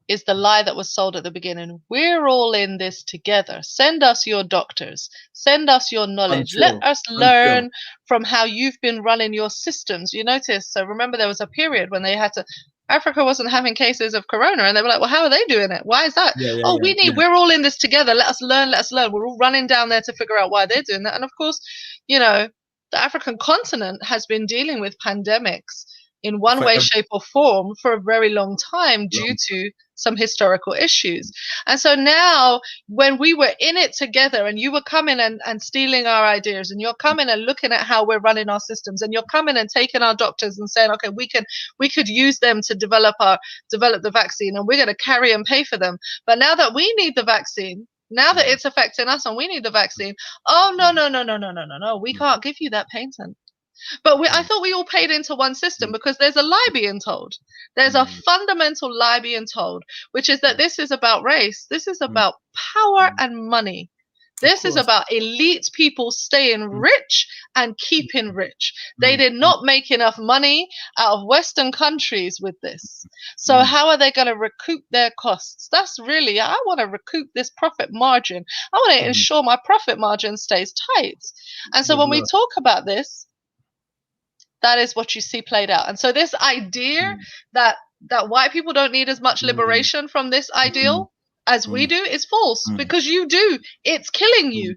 is the lie that was sold at the beginning. We're all in this together. Send us your doctors. Send us your knowledge. Let us learn from how you've been running your systems. You notice, so remember there was a period when they had to, Africa wasn't having cases of corona, and they were like, well, how are they doing it? Why is that? We're all in this together. Let us learn. We're all running down there to figure out why they're doing that. And of course, you know, the African continent has been dealing with pandemics in one way, shape, or form for a very long time due to some historical issues. And so now, when we were in it together, and you were coming and stealing our ideas, and you're coming and looking at how we're running our systems, and you're coming and taking our doctors and saying, okay, we could use them to develop the vaccine, and we're going to carry and pay for them. But now that we need the vaccine, now that it's affecting us and we need the vaccine, oh no, we can't give you that patent. But I thought we all paid into one system, because there's a lie being told. There's a fundamental lie being told, which is that this is about race. This is about power and money. This is about elite people staying rich and keeping rich. They did not make enough money out of Western countries with this. So how are they going to recoup their costs? That's really, I want to recoup this profit margin. I want to ensure my profit margin stays tight. And so when we talk about this, that is what you see played out. And so this idea that white people don't need as much liberation from this ideal as we do is false, because you do. It's killing you.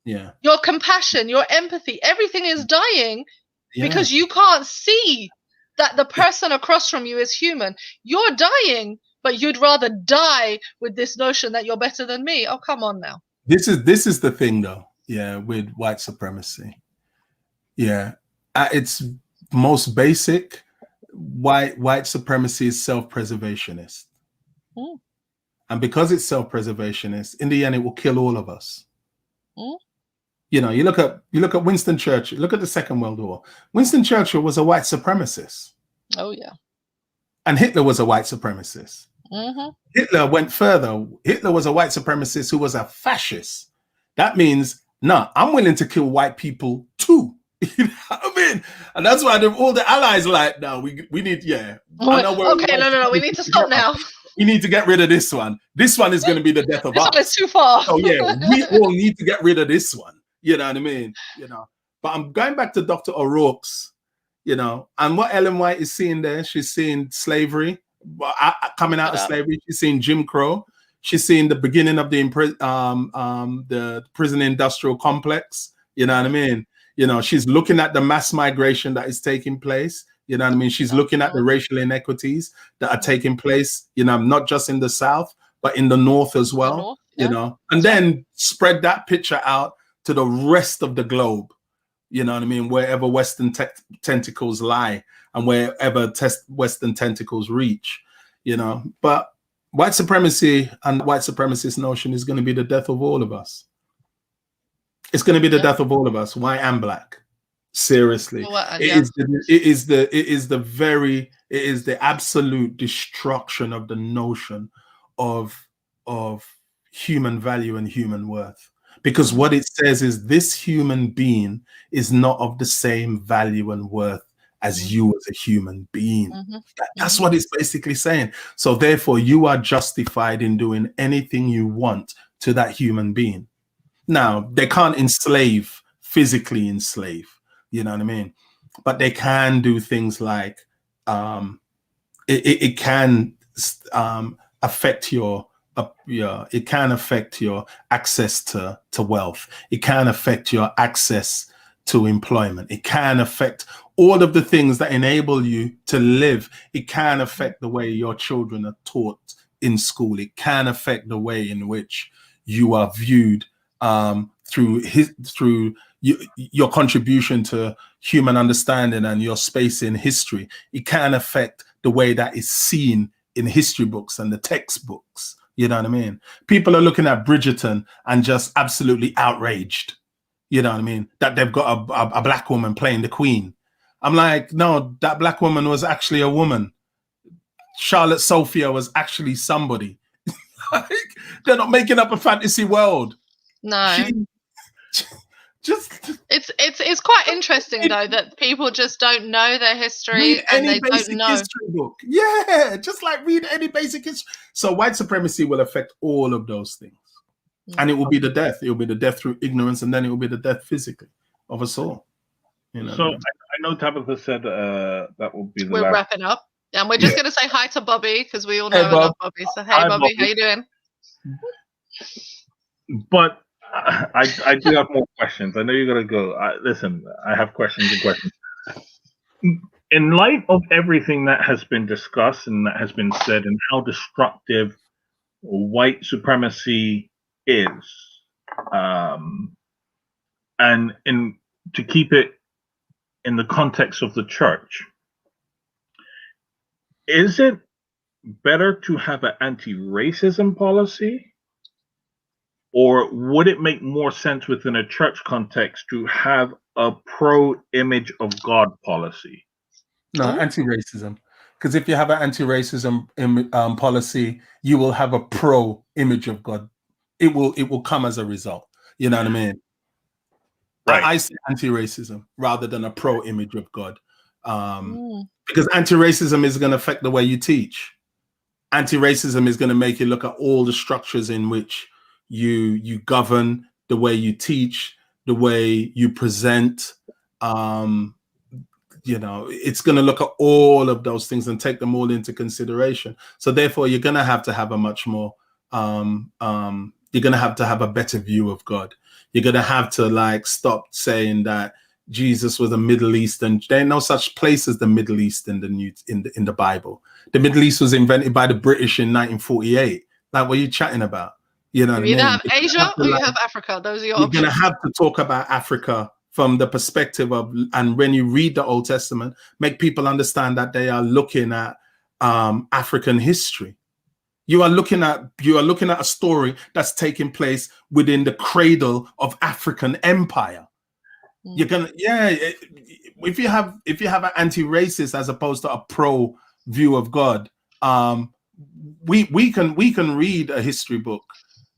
Yeah. Your compassion, your empathy, everything is dying because you can't see that the person across from you is human. You're dying, but you'd rather die with this notion that you're better than me. Oh, come on now. This is the thing, though. Yeah, with white supremacy. Yeah. At its most basic, white supremacy is self-preservationist. And because it's self-preservationist, in the end, it will kill all of us. You know, you look at Winston Churchill. Look at the Second World War. Winston Churchill was a white supremacist. Oh yeah. And Hitler was a white supremacist. Hitler went further. Hitler was a white supremacist who was a fascist. That means, no, I'm willing to kill white people too. You know what I mean? And that's why all the allies like, no, we need, yeah. Okay, no, we need to stop now. We need to get rid of this one. This one is going to be the death of us. This one is too far. Oh yeah, we all need to get rid of this one. You know what I mean? You know. But I'm going back to Dr. O'Rourke's, you know, and what Ellen White is seeing there, she's seeing slavery, coming out of slavery. She's seeing Jim Crow. She's seeing the beginning of the prison industrial complex. You know what I mean? You know, she's looking at the mass migration that is taking place. You know what I mean? She's looking at the racial inequities that are taking place, you know, not just in the South, but in the North as well, you know, and then spread that picture out to the rest of the globe. You know what I mean? Wherever Western tentacles lie and wherever Western tentacles reach, you know. But white supremacy and white supremacist notion is going to be the death of all of us. It's going to be the death of all of us, white and black. Seriously, it is the absolute destruction of the notion of human value and human worth. Because what it says is this human being is not of the same value and worth as you as a human being. That's what it's basically saying. So therefore, you are justified in doing anything you want to that human being. Now, they can't physically enslave, you know what I mean? But they can do things like it can affect it can affect your access to wealth. It can affect your access to employment. It can affect all of the things that enable you to live. It can affect the way your children are taught in school. It can affect the way in which you are viewed through your contribution to human understanding and your space in history. It can affect the way that is seen in history books and the textbooks. You know what I mean? People are looking at Bridgerton and just absolutely outraged. You know what I mean? That they've got a black woman playing the queen. I'm like, no, that black woman was actually a woman. Charlotte Sophia was actually somebody. Like, they're not making up a fantasy world. No. It's quite interesting though that people just don't know their history and they don't know. History book. Yeah, just like read any basic history. So white supremacy will affect all of those things, and it will be the death. It will be the death through ignorance, and then it will be the death physically of us all. You know. So I know Tabitha said that will be the We're wrapping up, and we're just going to say hi to Bobby because we all know enough Bobby. So hey, Bobby, how you doing? But I do have more questions. I know you're going to go. Listen, I have questions and questions. In light of everything that has been discussed and that has been said and how destructive white supremacy is, and to keep it in the context of the church, is it better to have an anti-racism policy? Or would it make more sense within a church context to have a pro-image of God policy? No, anti-racism. Because if you have an anti-racism policy, you will have a pro-image of God. It will come as a result. You know what I mean? Right. I say anti-racism rather than a pro-image of God. Because anti-racism is going to affect the way you teach. Anti-racism is going to make you look at all the structures in which you govern, the way you teach, the way you present. You know, it's going to look at all of those things and take them all into consideration. So therefore, you're going to have a much more, you're going to have a better view of God. You're going to have to like stop saying that Jesus was a Middle Eastern. There ain't no such place as the Middle East in the Bible. The Middle East was invented by the British in 1948. Like, what are you chatting about? You know, you either have Asia or you have Africa. Those are your options. You're going to have to talk about Africa from the perspective of, and when you read the Old Testament, make people understand that they are looking at African history. You are looking at a story that's taking place within the cradle of African empire. You're gonna, if you have an anti-racist as opposed to a pro view of God, we can read a history book.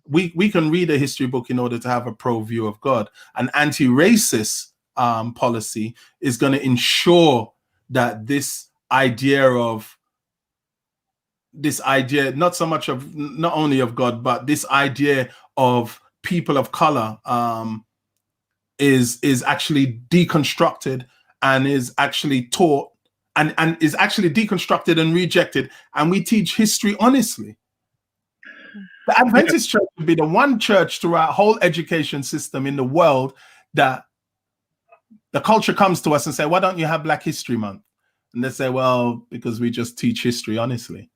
We can read a history book in order to have a pro view of God. An anti-racist policy is going to ensure that this idea, not so much of not only of God, but this idea of people of color is actually deconstructed and is actually taught and is actually deconstructed and rejected. And we teach history honestly. The Adventist Church would be the one church throughout our whole education system in the world that the culture comes to us and say, why don't you have Black History Month? And they say, well, because we just teach history honestly.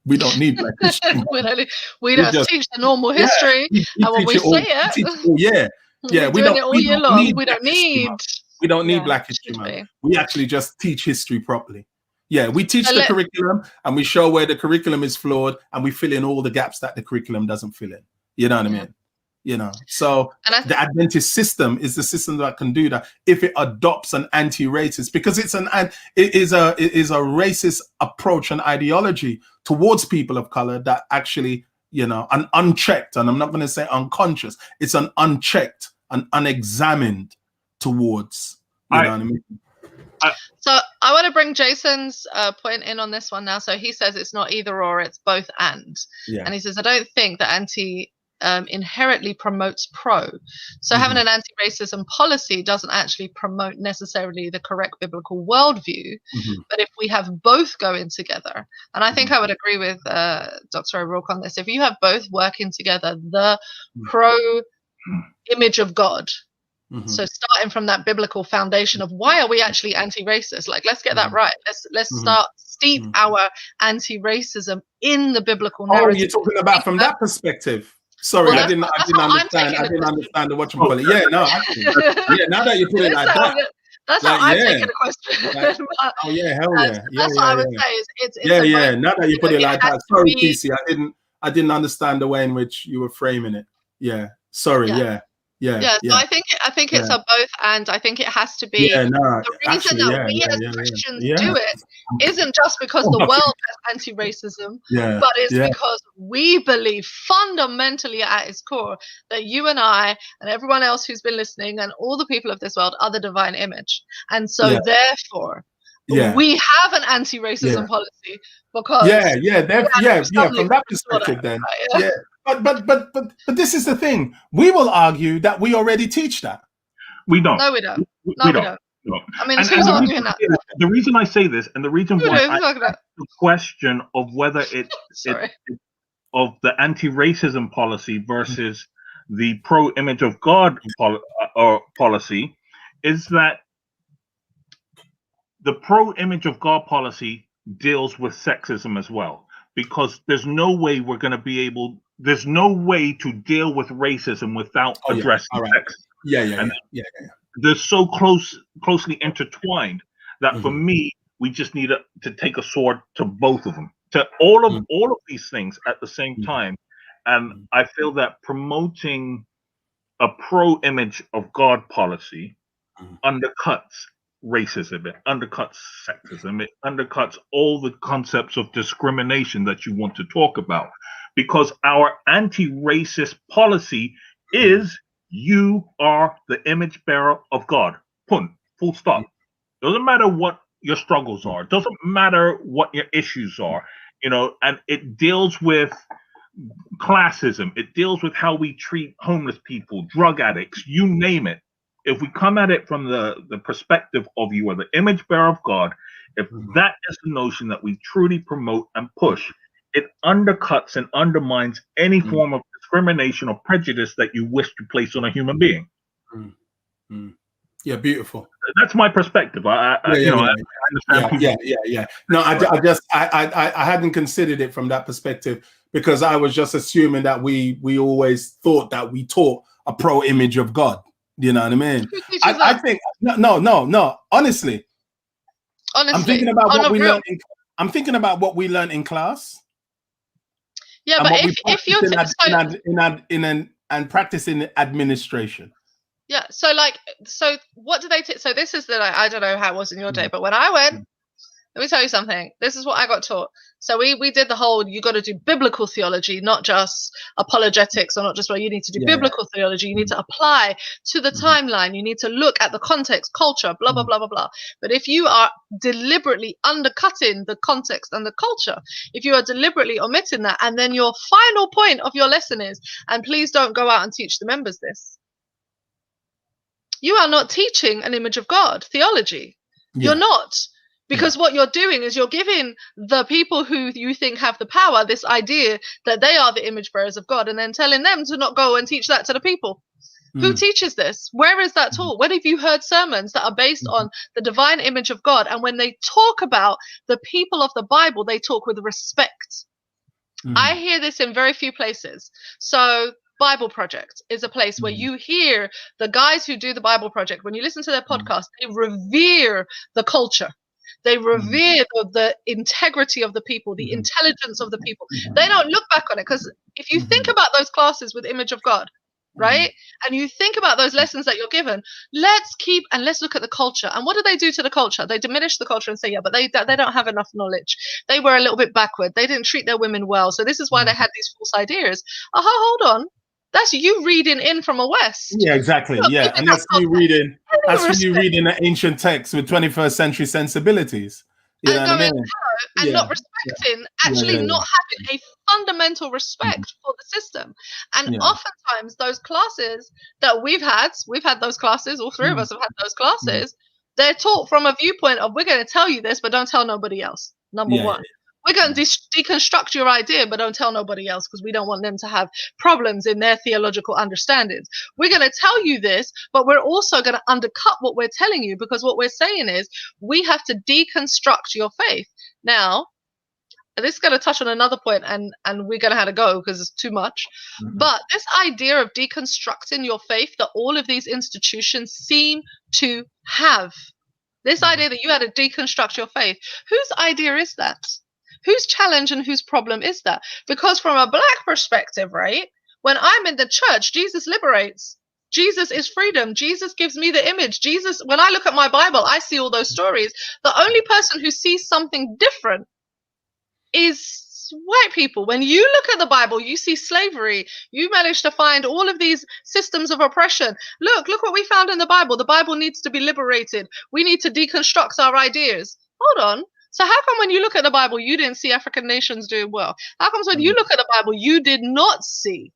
We don't need Black History Month. we don't just teach the normal history. And when we say it, we don't all year long. We don't need Black History Month. We actually just teach history properly. Yeah, we teach the curriculum and we show where the curriculum is flawed and we fill in all the gaps that the curriculum doesn't fill in. You know what I mean? You know, so the Adventist system is the system that can do that if it adopts an anti-racist, because it is a racist approach and ideology towards people of color that actually, you know, an unchecked, and I'm not going to say unconscious, it's an unchecked and unexamined towards, you know what I mean? So I want to bring Jason's point in on this one now. So he says it's not either or, it's both and. Yeah. And he says, I don't think that anti inherently promotes pro. So having an anti-racism policy doesn't actually promote necessarily the correct biblical worldview. But if we have both going together, and I think I would agree with Dr. O'Rourke on this, if you have both working together, the pro image of God, so starting from that biblical foundation of why are we actually anti-racist? Like, let's get that right. Let's start steep our anti-racism in the biblical narrative. Oh, you're talking about from that perspective. Sorry, well, I didn't understand the whatchamacallit. Yeah, no, actually, now that you put it like that. That's how I'm taking the question. Oh yeah, hell yeah. That's what I would say is it's now that you put it like that. Sorry, PC, I didn't understand the way in which you were framing it. Yeah. Sorry, So I think it's a both, and I think it has to be the reason that we as Christians do it isn't just because the world has anti-racism, but it's because we believe fundamentally at its core that you and I and everyone else who's been listening and all the people of this world are the divine image, and so therefore we have an anti-racism policy because from that perspective then But this is the thing. We will argue that we already teach that. We don't. No, we don't. We don't. No. I mean, who's arguing that? The reason I say this, and the reason why I ask the question of whether it of the anti-racism policy versus the pro-image of God policy, is that the pro-image of God policy deals with sexism as well, because there's no way we're going to be able. There's no way to deal with racism without addressing sexism. They're so closely intertwined that for me, we just need to take a sword to both of them, to all of these things at the same time. And I feel that promoting a pro-image of God policy undercuts racism, it undercuts sexism, it undercuts all the concepts of discrimination that you want to talk about. Because our anti-racist policy is you are the image bearer of God. Point. Full stop. Doesn't matter what your struggles are. Doesn't matter what your issues are. You know, and it deals with classism. It deals with how we treat homeless people, drug addicts, you name it. If we come at it from the perspective of you are the image bearer of God, if that is the notion that we truly promote and push, it undercuts and undermines any form of discrimination or prejudice that you wish to place on a human being. Yeah, beautiful. That's my perspective. I understand. No, I hadn't considered it from that perspective because I was just assuming that we always thought that we taught a pro image of God. You know what I mean? I think no. Honestly, I'm thinking about what we learned. I'm thinking about what we learned in class. Yeah, but if you're and practicing administration. Yeah, so what do they so this is I don't know how it was in your day, but when I went, Let me tell you something. This is what I got taught. So we did the whole, you got to do biblical theology, not just apologetics, or not just, well, you need to do biblical theology. You need to apply to the timeline. You need to look at the context, culture, blah, blah, blah, blah, blah. But if you are deliberately undercutting the context and the culture, if you are deliberately omitting that, and then your final point of your lesson is, and please don't go out and teach the members this, you are not teaching an image of God theology. You're not. Because what you're doing is you're giving the people who you think have the power this idea that they are the image bearers of God, and then telling them to not go and teach that to the people. Who teaches this? Where is that taught? When have you heard sermons that are based on the divine image of God? And when they talk about the people of the Bible, they talk with respect. I hear this in very few places. So Bible Project is a place where you hear the guys who do the Bible Project, when you listen to their podcast, they revere the culture. They revere the integrity of the people, the intelligence of the people. They don't look back on it, because if you think about those classes with image of God, right? And you think about those lessons that you're given, let's look at the culture. And what do they do to the culture? They diminish the culture and say, yeah, but they don't have enough knowledge. They were a little bit backward. They didn't treat their women well. So this is why they had these false ideas. Hold on. That's you reading in from a West. Yeah, exactly. Yeah, and that's you reading. That's you reading the ancient text with 21st century sensibilities. You know what I mean? And not respecting, not having a fundamental respect for the system. And oftentimes those classes that we've had those classes, all three of us have had those classes, they're taught from a viewpoint of, we're going to tell you this, but don't tell nobody else. Number one. We're going to deconstruct your idea, but don't tell nobody else, because we don't want them to have problems in their theological understandings. We're going to tell you this, but we're also going to undercut what we're telling you, because what we're saying is we have to deconstruct your faith. Now, this is going to touch on another point, and we're going to have to go because it's too much. But this idea of deconstructing your faith that all of these institutions seem to have, this idea that you had to deconstruct your faith, whose idea is that? Whose challenge and whose problem is that? Because from a Black perspective, right, when I'm in the church, Jesus liberates. Jesus is freedom. Jesus gives me the image. Jesus, when I look at my Bible, I see all those stories. The only person who sees something different is white people. When you look at the Bible, you see slavery. You manage to find all of these systems of oppression. Look what we found in the Bible. The Bible needs to be liberated. We need to deconstruct our ideas. Hold on. So how come when you look at the Bible, you didn't see African nations doing well? How comes when you look at the Bible, you did not see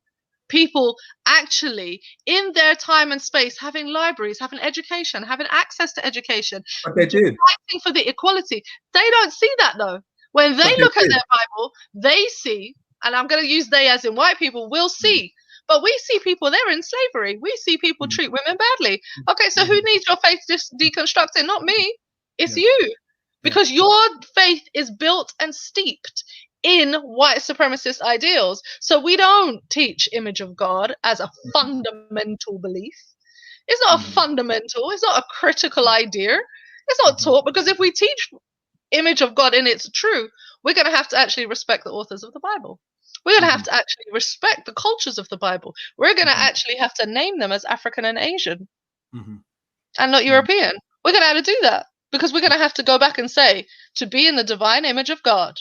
people actually in their time and space having libraries, having education, having access to education, but they did, fighting for the equality? They don't see that, though. When they look at their Bible, they see, and I'm going to use they as in white people, will see. But we see people there in slavery. We see people treat women badly. Okay, so who needs your faith deconstructing? Not me. It's you. Because your faith is built and steeped in white supremacist ideals. So we don't teach image of God as a fundamental belief. It's not a fundamental. It's not a critical idea. It's not taught, because if we teach image of God in its true, we're going to have to actually respect the authors of the Bible. We're going to have to actually respect the cultures of the Bible. We're going to actually have to name them as African and Asian and not European. We're going to have to do that. Because we're going to have to go back and say, to be in the divine image of God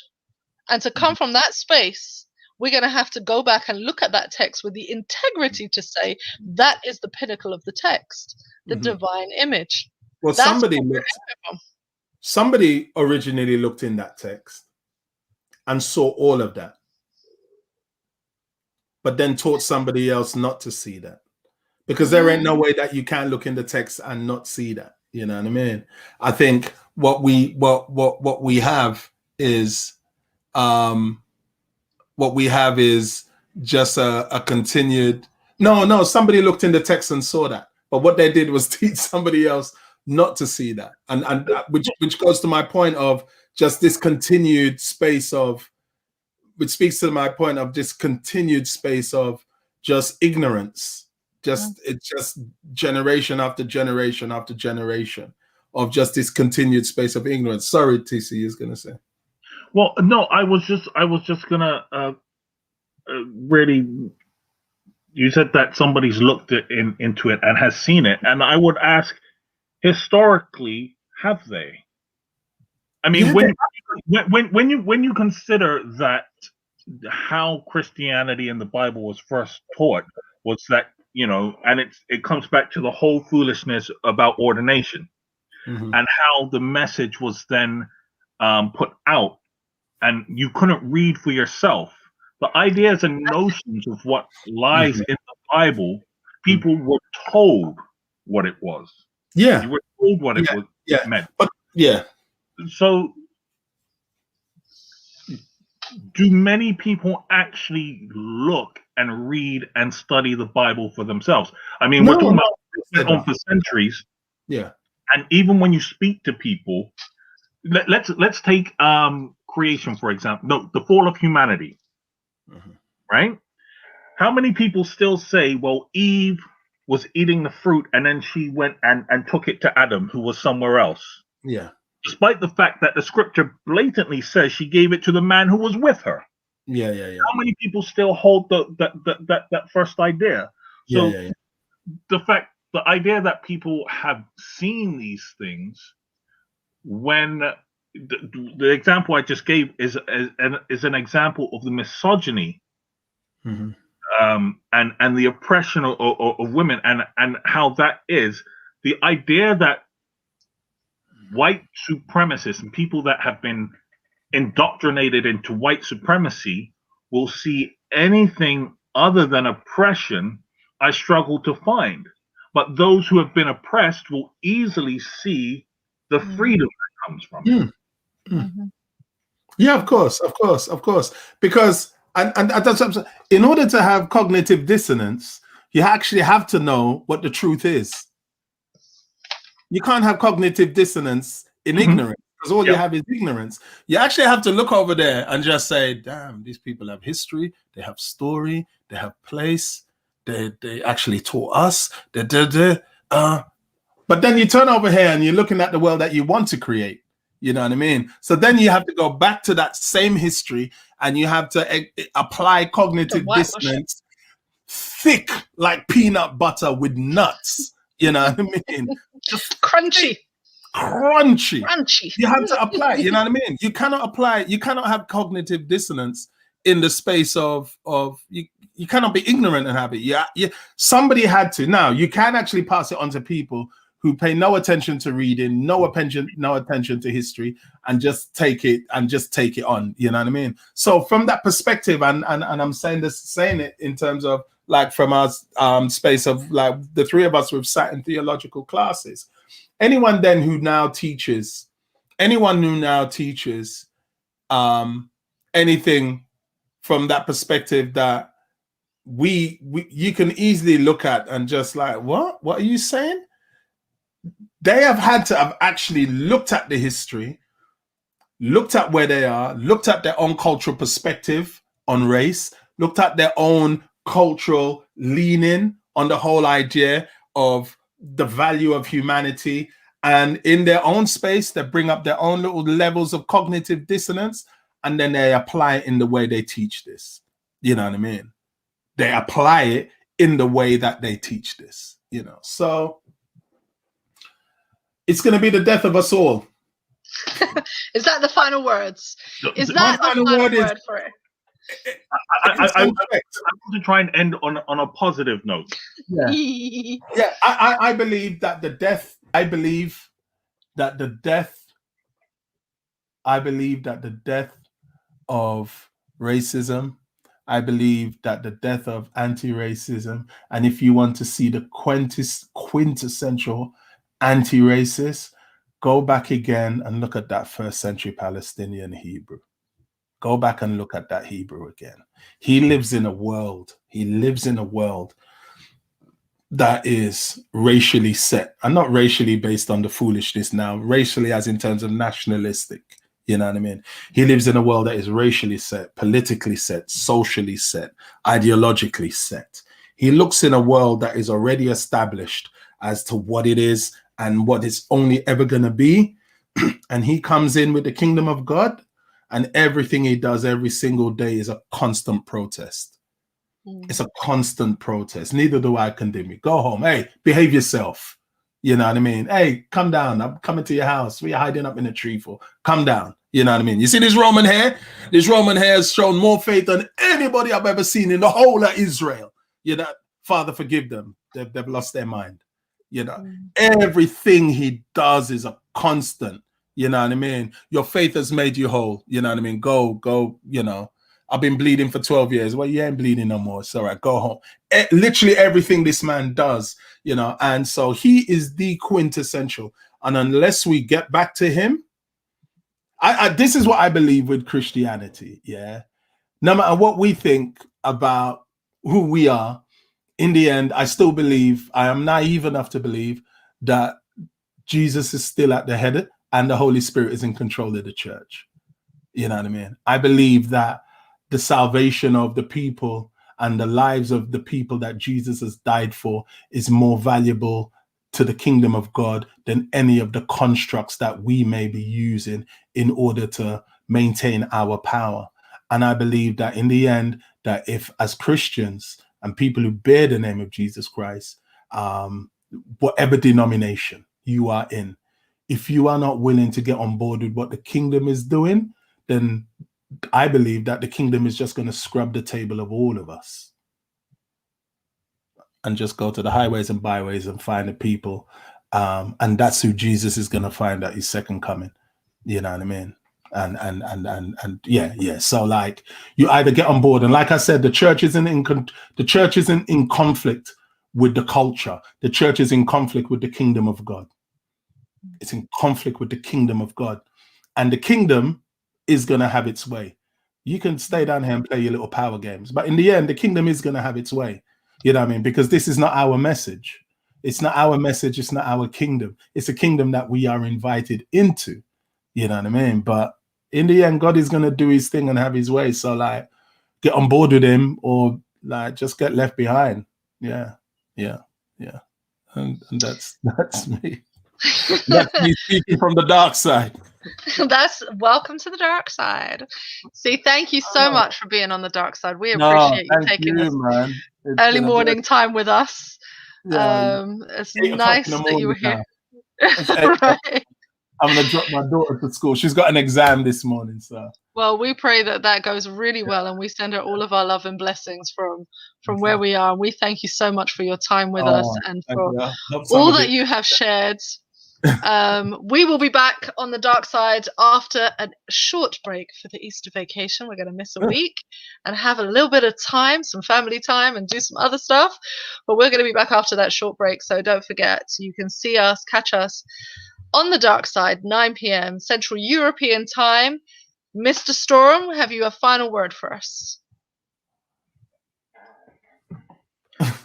and to come from that space, we're going to have to go back and look at that text with the integrity to say that is the pinnacle of the text, the divine image. Well, somebody originally looked in that text and saw all of that, but then taught somebody else not to see that, because there ain't no way that you can look in the text and not see that. You know what I mean? I think what we have is just a continued. No. Somebody looked in the text and saw that, but what they did was teach somebody else not to see that, and which goes to my point of just this continued space of, which speaks to my point of this continued space of just ignorance. It's just generation after generation after generation of just this continued space of ignorance. Sorry, TC is going to say. Well, no, I was just gonna really. You said that somebody's looked into it and has seen it, and I would ask, historically, have they? I mean, when you consider that how Christianity and the Bible was first taught was that, you know, and it comes back to the whole foolishness about ordination, and how the message was then put out, and you couldn't read for yourself. The ideas and notions of what lies in the Bible, people were told what it was. Yeah. You were told what it was meant. But So do many people actually look and read and study the Bible for themselves? I mean, we're talking about for centuries. Yeah. And even when you speak to people, let's take creation, for example. No, the fall of humanity. Right? How many people still say, well, Eve was eating the fruit and then she went and took it to Adam, who was somewhere else? Yeah. Despite the fact that the scripture blatantly says she gave it to the man who was with her. Yeah. How many people still hold that first idea? So the idea that people have seen these things, when the example I just gave is an example of the misogyny and the oppression of women, and how that is the idea that white supremacists and people that have been indoctrinated into white supremacy will see anything other than oppression. I struggle to find, but those who have been oppressed will easily see the freedom that comes from it. Yeah, of course, because and that's in order to have cognitive dissonance, you actually have to know what the truth is. You can't have cognitive dissonance in ignorance, because all you have is ignorance. You actually have to look over there and just say, damn, these people have history, they have story, they have place, they actually taught us. But then you turn over here and you're looking at the world that you want to create. You know what I mean? So then you have to go back to that same history and you have to apply cognitive dissonance, thick like peanut butter with nuts. You know what I mean? Just crunchy. You have to apply. You know what I mean? You cannot apply. You cannot have cognitive dissonance in the space of you cannot be ignorant and have it. Yeah, somebody had to. Now you can actually pass it on to people who pay no attention to reading, no attention to history, and just take it on. You know what I mean? So from that perspective, and I'm saying it in terms of like from our space of like the three of us we've sat in theological classes. Anyone who now teaches anything from that perspective that you can easily look at and just like, what are you saying? They have had to have actually looked at the history, looked at where they are, looked at their own cultural perspective on race, looked at their own cultural leaning on the whole idea of the value of humanity, and in their own space they bring up their own little levels of cognitive dissonance, and then they apply it in the way they teach this. You know what I mean? They apply it in the way that they teach this, you know. So it's going to be the death of us all. Is that the final words? Is that the final word for it? I want to try and end on a positive note. Yeah. I believe that the death. I believe that the death of racism. I believe that the death of anti-racism, and if you want to see the quintessential anti-racist, go back again and look at that first century Palestinian Hebrew. Go back and look at that Hebrew again. He lives in a world that is racially set, and not racially based on the foolishness now, racially as in terms of nationalistic. You know what I mean? He lives in a world that is racially set, politically set, socially set, ideologically set. He looks in a world that is already established as to what it is and what it's only ever going to be. And he comes in with the kingdom of God, and everything he does every single day is a constant protest. It's a constant protest. Neither do I condemn you. Go home. Hey, behave yourself. You know what I mean? Hey, come down. I'm coming to your house. What are you hiding up in a tree for? Come down. You know what I mean? You see this Roman hair? This Roman hair has shown more faith than anybody I've ever seen in the whole of Israel. You know, Father, forgive them. They've lost their mind. You know, everything he does is a constant. You know what I mean? Your faith has made you whole. You know what I mean? Go, you know. I've been bleeding for 12 years. Well, you ain't bleeding no more. It's all right. Go home. Literally everything this man does, you know, and so he is the quintessential. And unless we get back to him, this is what I believe with Christianity. Yeah. No matter what we think about who we are, in the end, I still believe, I am naive enough to believe that Jesus is still at the head and the Holy Spirit is in control of the church. You know what I mean? I believe that the salvation of the people and the lives of the people that Jesus has died for is more valuable to the kingdom of God than any of the constructs that we may be using in order to maintain our power. And I believe that in the end, that if as Christians and people who bear the name of Jesus Christ, whatever denomination you are in, if you are not willing to get on board with what the kingdom is doing, then I believe that the kingdom is just going to scrub the table of all of us and just go to the highways and byways and find the people. And that's who Jesus is going to find at his second coming. You know what I mean? And yeah. So like, you either get on board, and like I said, the church isn't in conflict with the culture. The church is in conflict with the kingdom of God. It's in conflict with the kingdom of God, and the kingdom is going to have its way. You can stay down here and play your little power games, but in the end, the kingdom is going to have its way. You know what I mean? Because this is not our message. It's not our message. It's not our kingdom. It's a kingdom that we are invited into. You know what I mean? But in the end, God is going to do his thing and have his way. So like, get on board with him or like just get left behind. Yeah. And that's me. That's me speaking from the dark side. That's welcome to the dark side. See, thank you so much for being on the dark side. We appreciate you taking this early morning time with us. Yeah, it's nice that you were here. Right. I'm going to drop my daughter to school. She's got an exam this morning. So, well, we pray that goes really well, and we send her all of our love and blessings from where we are. We thank you so much for your time with us and for all that you have shared. We will be back on the dark side after a short break for the Easter vacation. We're going to miss a week and have a little bit of time, some family time, and do some other stuff. But we're going to be back after that short break. So don't forget, you can see us, catch us on the dark side, 9 p.m. Central European time. Mr. Storm, have you a final word for us?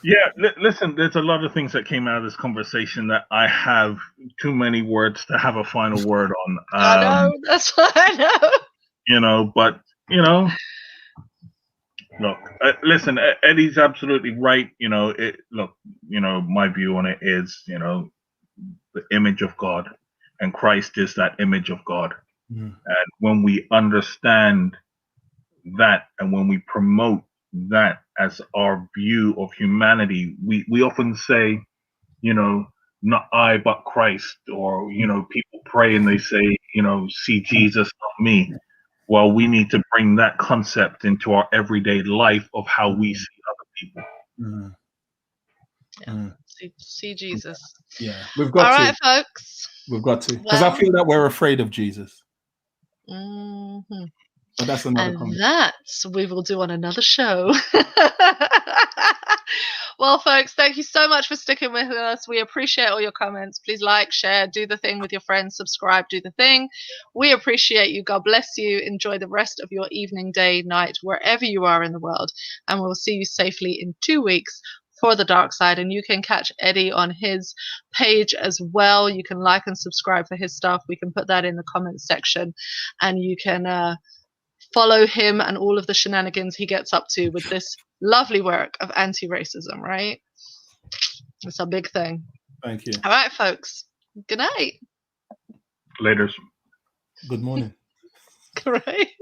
Yeah, listen, there's a lot of things that came out of this conversation that I have too many words to have a final word on. I know, that's what I know. You know, but, you know, look, listen, Eddie's absolutely right. You know, look, you know, my view on it is, you know, the image of God, and Christ is that image of God. And when we understand that, and when we promote that as our view of humanity, we often say, you know, not I but Christ, or, you know, people pray and they say, you know, see Jesus, not me. Well, we need to bring that concept into our everyday life of how we see other people. See Jesus. Yeah, we've got all to. right, folks. We've got to, because I feel that we're afraid of Jesus. But that's another conversation. That we will do on another show. Well, folks, thank you so much for sticking with us. We appreciate all your comments. Please like, share, do the thing with your friends, subscribe, do the thing. We appreciate you. God bless you. Enjoy the rest of your evening, day, night, wherever you are in the world. And we'll see you safely in 2 weeks for the dark side. And you can catch Eddie on his page as well. You can like and subscribe for his stuff. We can put that in the comments section, and you can follow him and all of the shenanigans he gets up to with this lovely work of anti-racism, right? It's a big thing. Thank you. All right, folks. Good night. Later. Good morning. Great.